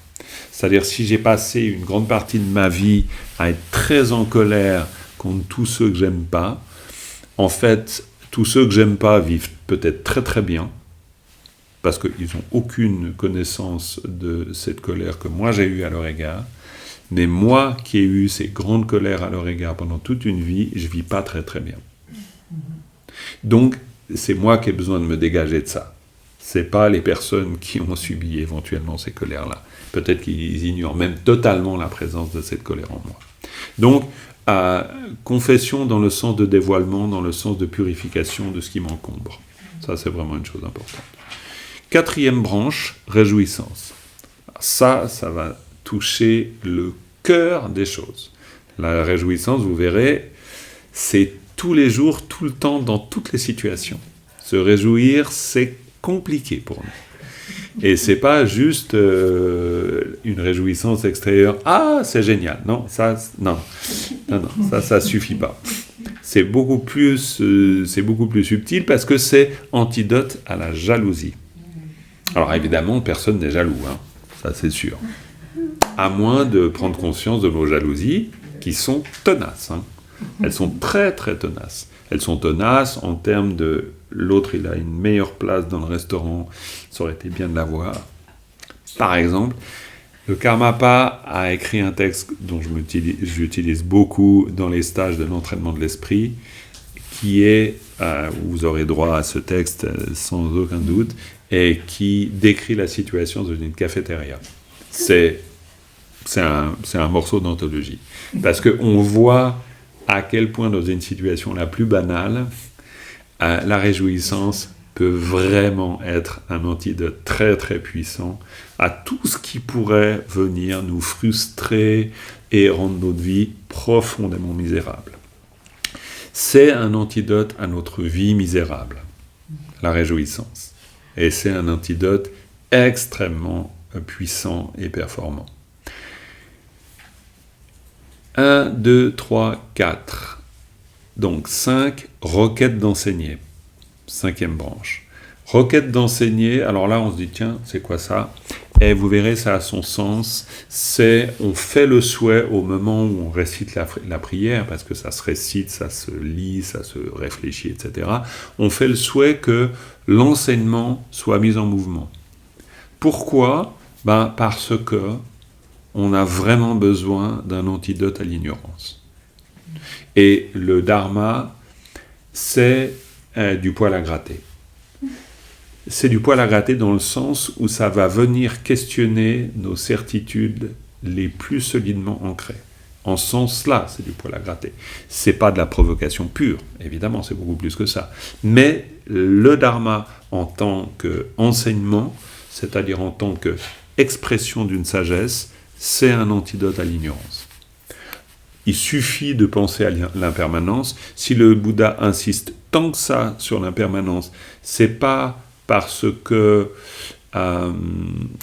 Speaker 1: C'est-à-dire, si j'ai passé une grande partie de ma vie à être très en colère contre tous ceux que j'aime pas, en fait, tous ceux que j'aime pas vivent peut-être très très bien, parce qu'ils n'ont aucune connaissance de cette colère que moi j'ai eue à leur égard, mais moi qui ai eu ces grandes colères à leur égard pendant toute une vie, je vis pas très très bien. Donc, c'est moi qui ai besoin de me dégager de ça. C'est pas les personnes qui ont subi éventuellement ces colères-là. Peut-être qu'ils ignorent même totalement la présence de cette colère en moi. Donc, confession dans le sens de dévoilement, dans le sens de purification de ce qui m'encombre. Ça, c'est vraiment une chose importante. Quatrième branche, réjouissance. Ça va toucher le cœur des choses. La réjouissance, vous verrez, c'est tous les jours, tout le temps, dans toutes les situations. Se réjouir, c'est compliqué pour nous. Et c'est pas juste une réjouissance extérieure. Ah, c'est génial. Non, ça suffit pas. C'est beaucoup plus subtil parce que c'est antidote à la jalousie. Alors évidemment, personne n'est jaloux, ça c'est sûr. À moins de prendre conscience de nos jalousies qui sont tenaces. Elles sont très très tenaces. Elles sont tenaces en termes de l'autre, il a une meilleure place dans le restaurant, ça aurait été bien de l'avoir. Par exemple, le Karmapa a écrit un texte dont j'utilise beaucoup dans les stages de l'entraînement de l'esprit, qui est, vous aurez droit à ce texte sans aucun doute, et qui décrit la situation dans une cafétéria. C'est un morceau d'anthologie. Parce qu'on voit à quel point dans une situation la plus banale, la réjouissance peut vraiment être un antidote très très puissant à tout ce qui pourrait venir nous frustrer et rendre notre vie profondément misérable. C'est un antidote à notre vie misérable, la réjouissance. Et c'est un antidote extrêmement puissant et performant. 1, 2, 3, 4. Donc 5, requête d'enseigner. 5e branche. Requête d'enseigner, alors là on se dit, tiens, c'est quoi ça ? Et vous verrez, ça a son sens. On fait le souhait au moment où on récite la prière, parce que ça se récite, ça se lit, ça se réfléchit, etc. On fait le souhait que l'enseignement soit mis en mouvement. Pourquoi ? Parce que on a vraiment besoin d'un antidote à l'ignorance. Et le dharma, c'est du poil à gratter. C'est du poil à gratter dans le sens où ça va venir questionner nos certitudes les plus solidement ancrées. En ce sens-là, c'est du poil à gratter. C'est pas de la provocation pure, évidemment, c'est beaucoup plus que ça. Mais le dharma en tant qu'enseignement, c'est-à-dire en tant qu'expression d'une sagesse, c'est un antidote à l'ignorance. Il suffit de penser à l'impermanence. Si le Bouddha insiste tant que ça sur l'impermanence, c'est pas parce que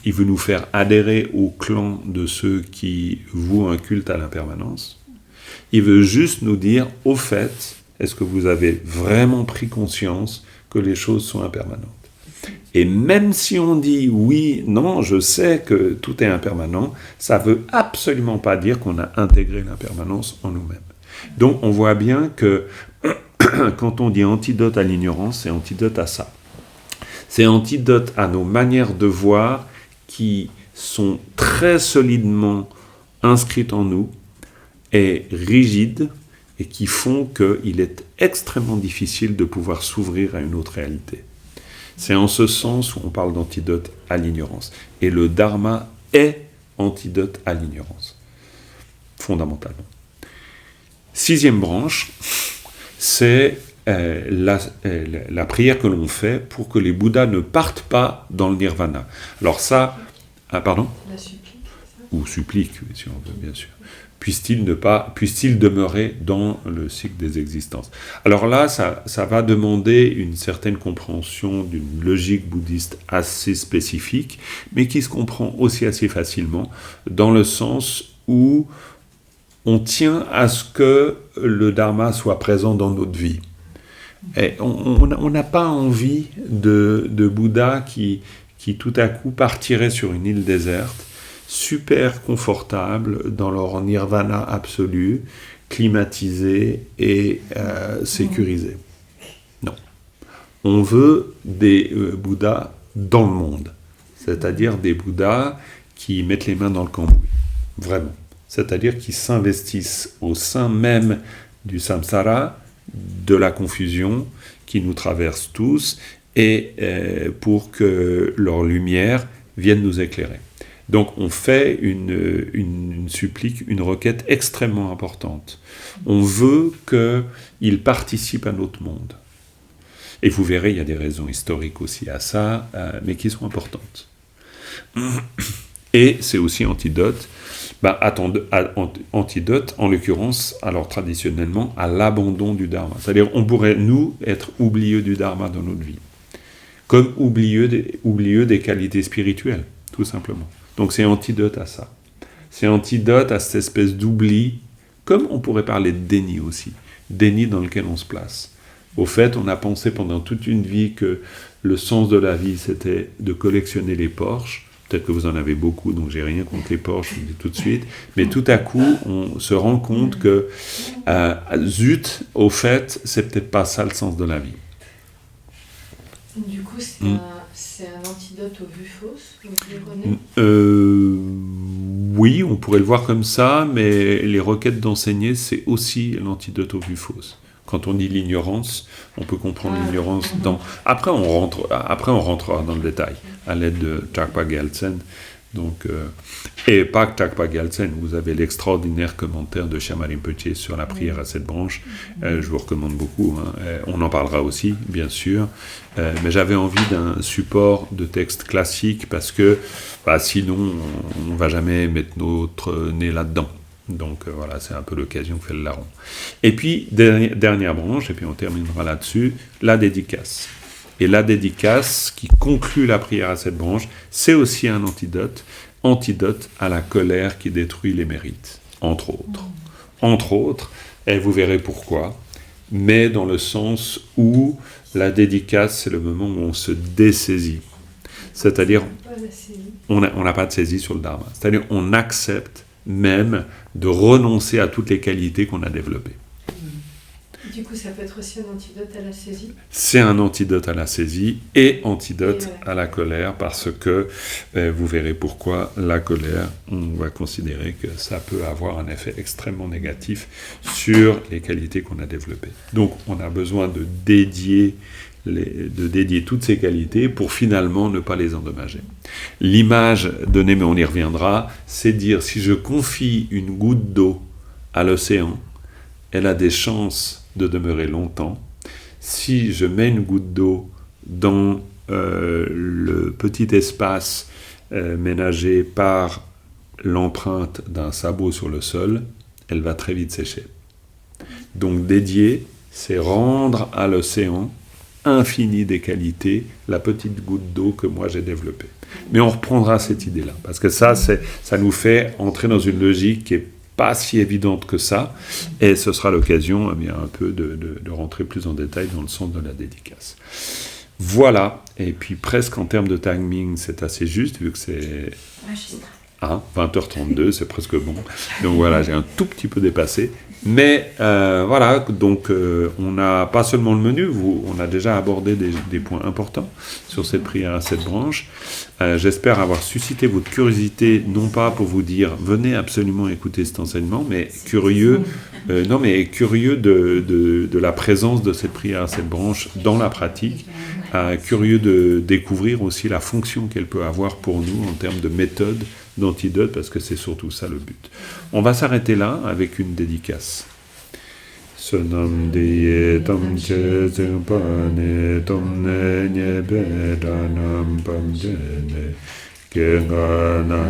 Speaker 1: il veut nous faire adhérer au clan de ceux qui vouent un culte à l'impermanence. Il veut juste nous dire, au fait, est-ce que vous avez vraiment pris conscience que les choses sont impermanentes ? Et même si on dit oui, non, je sais que tout est impermanent, ça ne veut absolument pas dire qu'on a intégré l'impermanence en nous-mêmes. Donc on voit bien que quand on dit antidote à l'ignorance, c'est antidote à ça. C'est antidote à nos manières de voir qui sont très solidement inscrites en nous et rigides et qui font qu'il est extrêmement difficile de pouvoir s'ouvrir à une autre réalité. C'est en ce sens où on parle d'antidote à l'ignorance. Et le dharma est antidote à l'ignorance, fondamentalement. 6e branche, c'est la prière que l'on fait pour que les Bouddhas ne partent pas dans le nirvana. Alors ça, pardon ?
Speaker 2: La supplique, ça ?
Speaker 1: Ou supplique, si on veut, bien sûr. Puisse-t-il demeurer dans le cycle des existences. Alors là, ça va demander une certaine compréhension d'une logique bouddhiste assez spécifique, mais qui se comprend aussi assez facilement, dans le sens où on tient à ce que le dharma soit présent dans notre vie. Et on n'a pas envie de Bouddha qui tout à coup partirait sur une île déserte, super confortable dans leur nirvana absolu, climatisé et sécurisé. Non. On veut des Bouddhas dans le monde, c'est-à-dire des Bouddhas qui mettent les mains dans le cambouis, vraiment. C'est-à-dire qui s'investissent au sein même du samsara, de la confusion qui nous traverse tous, et pour que leur lumière vienne nous éclairer. Donc on fait une supplique, une requête extrêmement importante. On veut qu'ils participent à notre monde. Et vous verrez, il y a des raisons historiques aussi à ça, mais qui sont importantes. Et c'est aussi antidote, antidote en l'occurrence, alors traditionnellement, à l'abandon du dharma. C'est-à-dire on pourrait, nous, être oublieux du dharma dans notre vie, comme oublieux des qualités spirituelles, tout simplement. Donc c'est antidote à ça. C'est antidote à cette espèce d'oubli, comme on pourrait parler de déni aussi, déni dans lequel on se place. Au fait, on a pensé pendant toute une vie que le sens de la vie, c'était de collectionner les Porsche. Peut-être que vous en avez beaucoup, donc j'ai rien contre les Porsche, je vous dis tout de suite. Mais tout à coup, on se rend compte que, zut, au fait, c'est peut-être pas ça le sens de la vie.
Speaker 2: Du coup, c'est un antidote aux vues fausses, vous
Speaker 1: Oui, on pourrait le voir comme ça, mais les requêtes d'enseigner, c'est aussi l'antidote aux vues fausses. Quand on dit l'ignorance, on peut comprendre l'ignorance dans... Après, on rentrera dans le détail, à l'aide de Chakpa Gyaltsen. Donc, et pas que Chakpa Gyaltsen, vous avez l'extraordinaire commentaire de Shyama Rinpoche sur la prière à 7 branches. Je vous recommande beaucoup. On en parlera aussi, bien sûr. Mais j'avais envie d'un support de texte classique parce que sinon, on ne va jamais mettre notre nez là-dedans. Donc voilà, c'est un peu l'occasion que fait le larron. Et puis, dernière branche, et puis on terminera là-dessus, la dédicace. Et la dédicace, qui conclut la prière à 7 branches, c'est aussi un antidote à la colère qui détruit les mérites, entre autres. Entre autres, et vous verrez pourquoi, mais dans le sens où la dédicace, c'est le moment où on se dessaisit. C'est-à-dire,
Speaker 2: Pas la saisie.
Speaker 1: on n'a pas de saisie sur le dharma. C'est-à-dire, on accepte même de renoncer à toutes les qualités qu'on a développées.
Speaker 2: Du coup, ça peut être aussi un antidote à la saisie.
Speaker 1: C'est un antidote à la saisie et antidote à la colère, parce que vous verrez pourquoi la colère, on va considérer que ça peut avoir un effet extrêmement négatif sur les qualités qu'on a développées. Donc on a besoin de dédier toutes ces qualités pour finalement ne pas les endommager. L'image donnée, mais on y reviendra, c'est dire si je confie une goutte d'eau à l'océan, elle a des chances de demeurer longtemps. Si je mets une goutte d'eau dans le petit espace ménagé par l'empreinte d'un sabot sur le sol, elle va très vite sécher. Donc dédier, c'est rendre à l'océan infini des qualités, la petite goutte d'eau que moi j'ai développée. Mais on reprendra cette idée-là, parce que ça nous fait entrer dans une logique qui est pas si évidente que ça, et ce sera l'occasion un peu de rentrer plus en détail dans le sens de la dédicace. Voilà, et puis presque en termes de timing, c'est assez juste, vu que c'est 20h32, c'est presque bon. Donc voilà, j'ai un tout petit peu dépassé. Mais voilà, donc on n'a pas seulement le menu, on a déjà abordé des points importants sur cette prière à 7 branches. J'espère avoir suscité votre curiosité, non pas pour vous dire venez absolument écouter cet enseignement, mais curieux de la présence de cette prière à 7 branches dans la pratique, curieux de découvrir aussi la fonction qu'elle peut avoir pour nous en termes de méthode, d'antidote, parce que c'est surtout ça le but. On va s'arrêter là avec une dédicace. Sonam diye tam che pane tam ne nye bedanam pam jene kenga na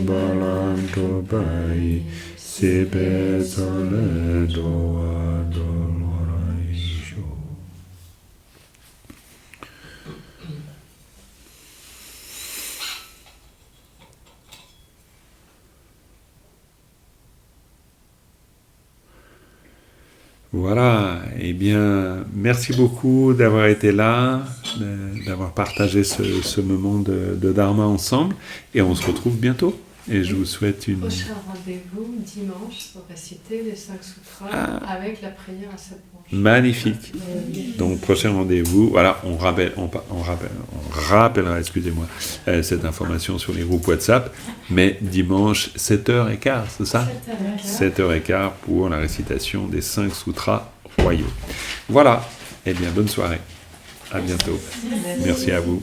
Speaker 1: balan to pai se pe sole do Voilà, eh bien, merci beaucoup d'avoir été là, d'avoir partagé ce moment de Dharma ensemble, et on se retrouve bientôt. Et je vous souhaite une...
Speaker 2: Prochain rendez-vous dimanche pour réciter les 5 sutras avec la prière à 7 branches.
Speaker 1: Magnifique. Donc, prochain rendez-vous, voilà, on rappellera, excusez-moi, cette information sur les groupes WhatsApp, mais dimanche, 7h15, c'est ça ? 7h15 pour la récitation des 5 sutras royaux. Voilà, eh bien, bonne soirée. À bientôt. Merci à vous.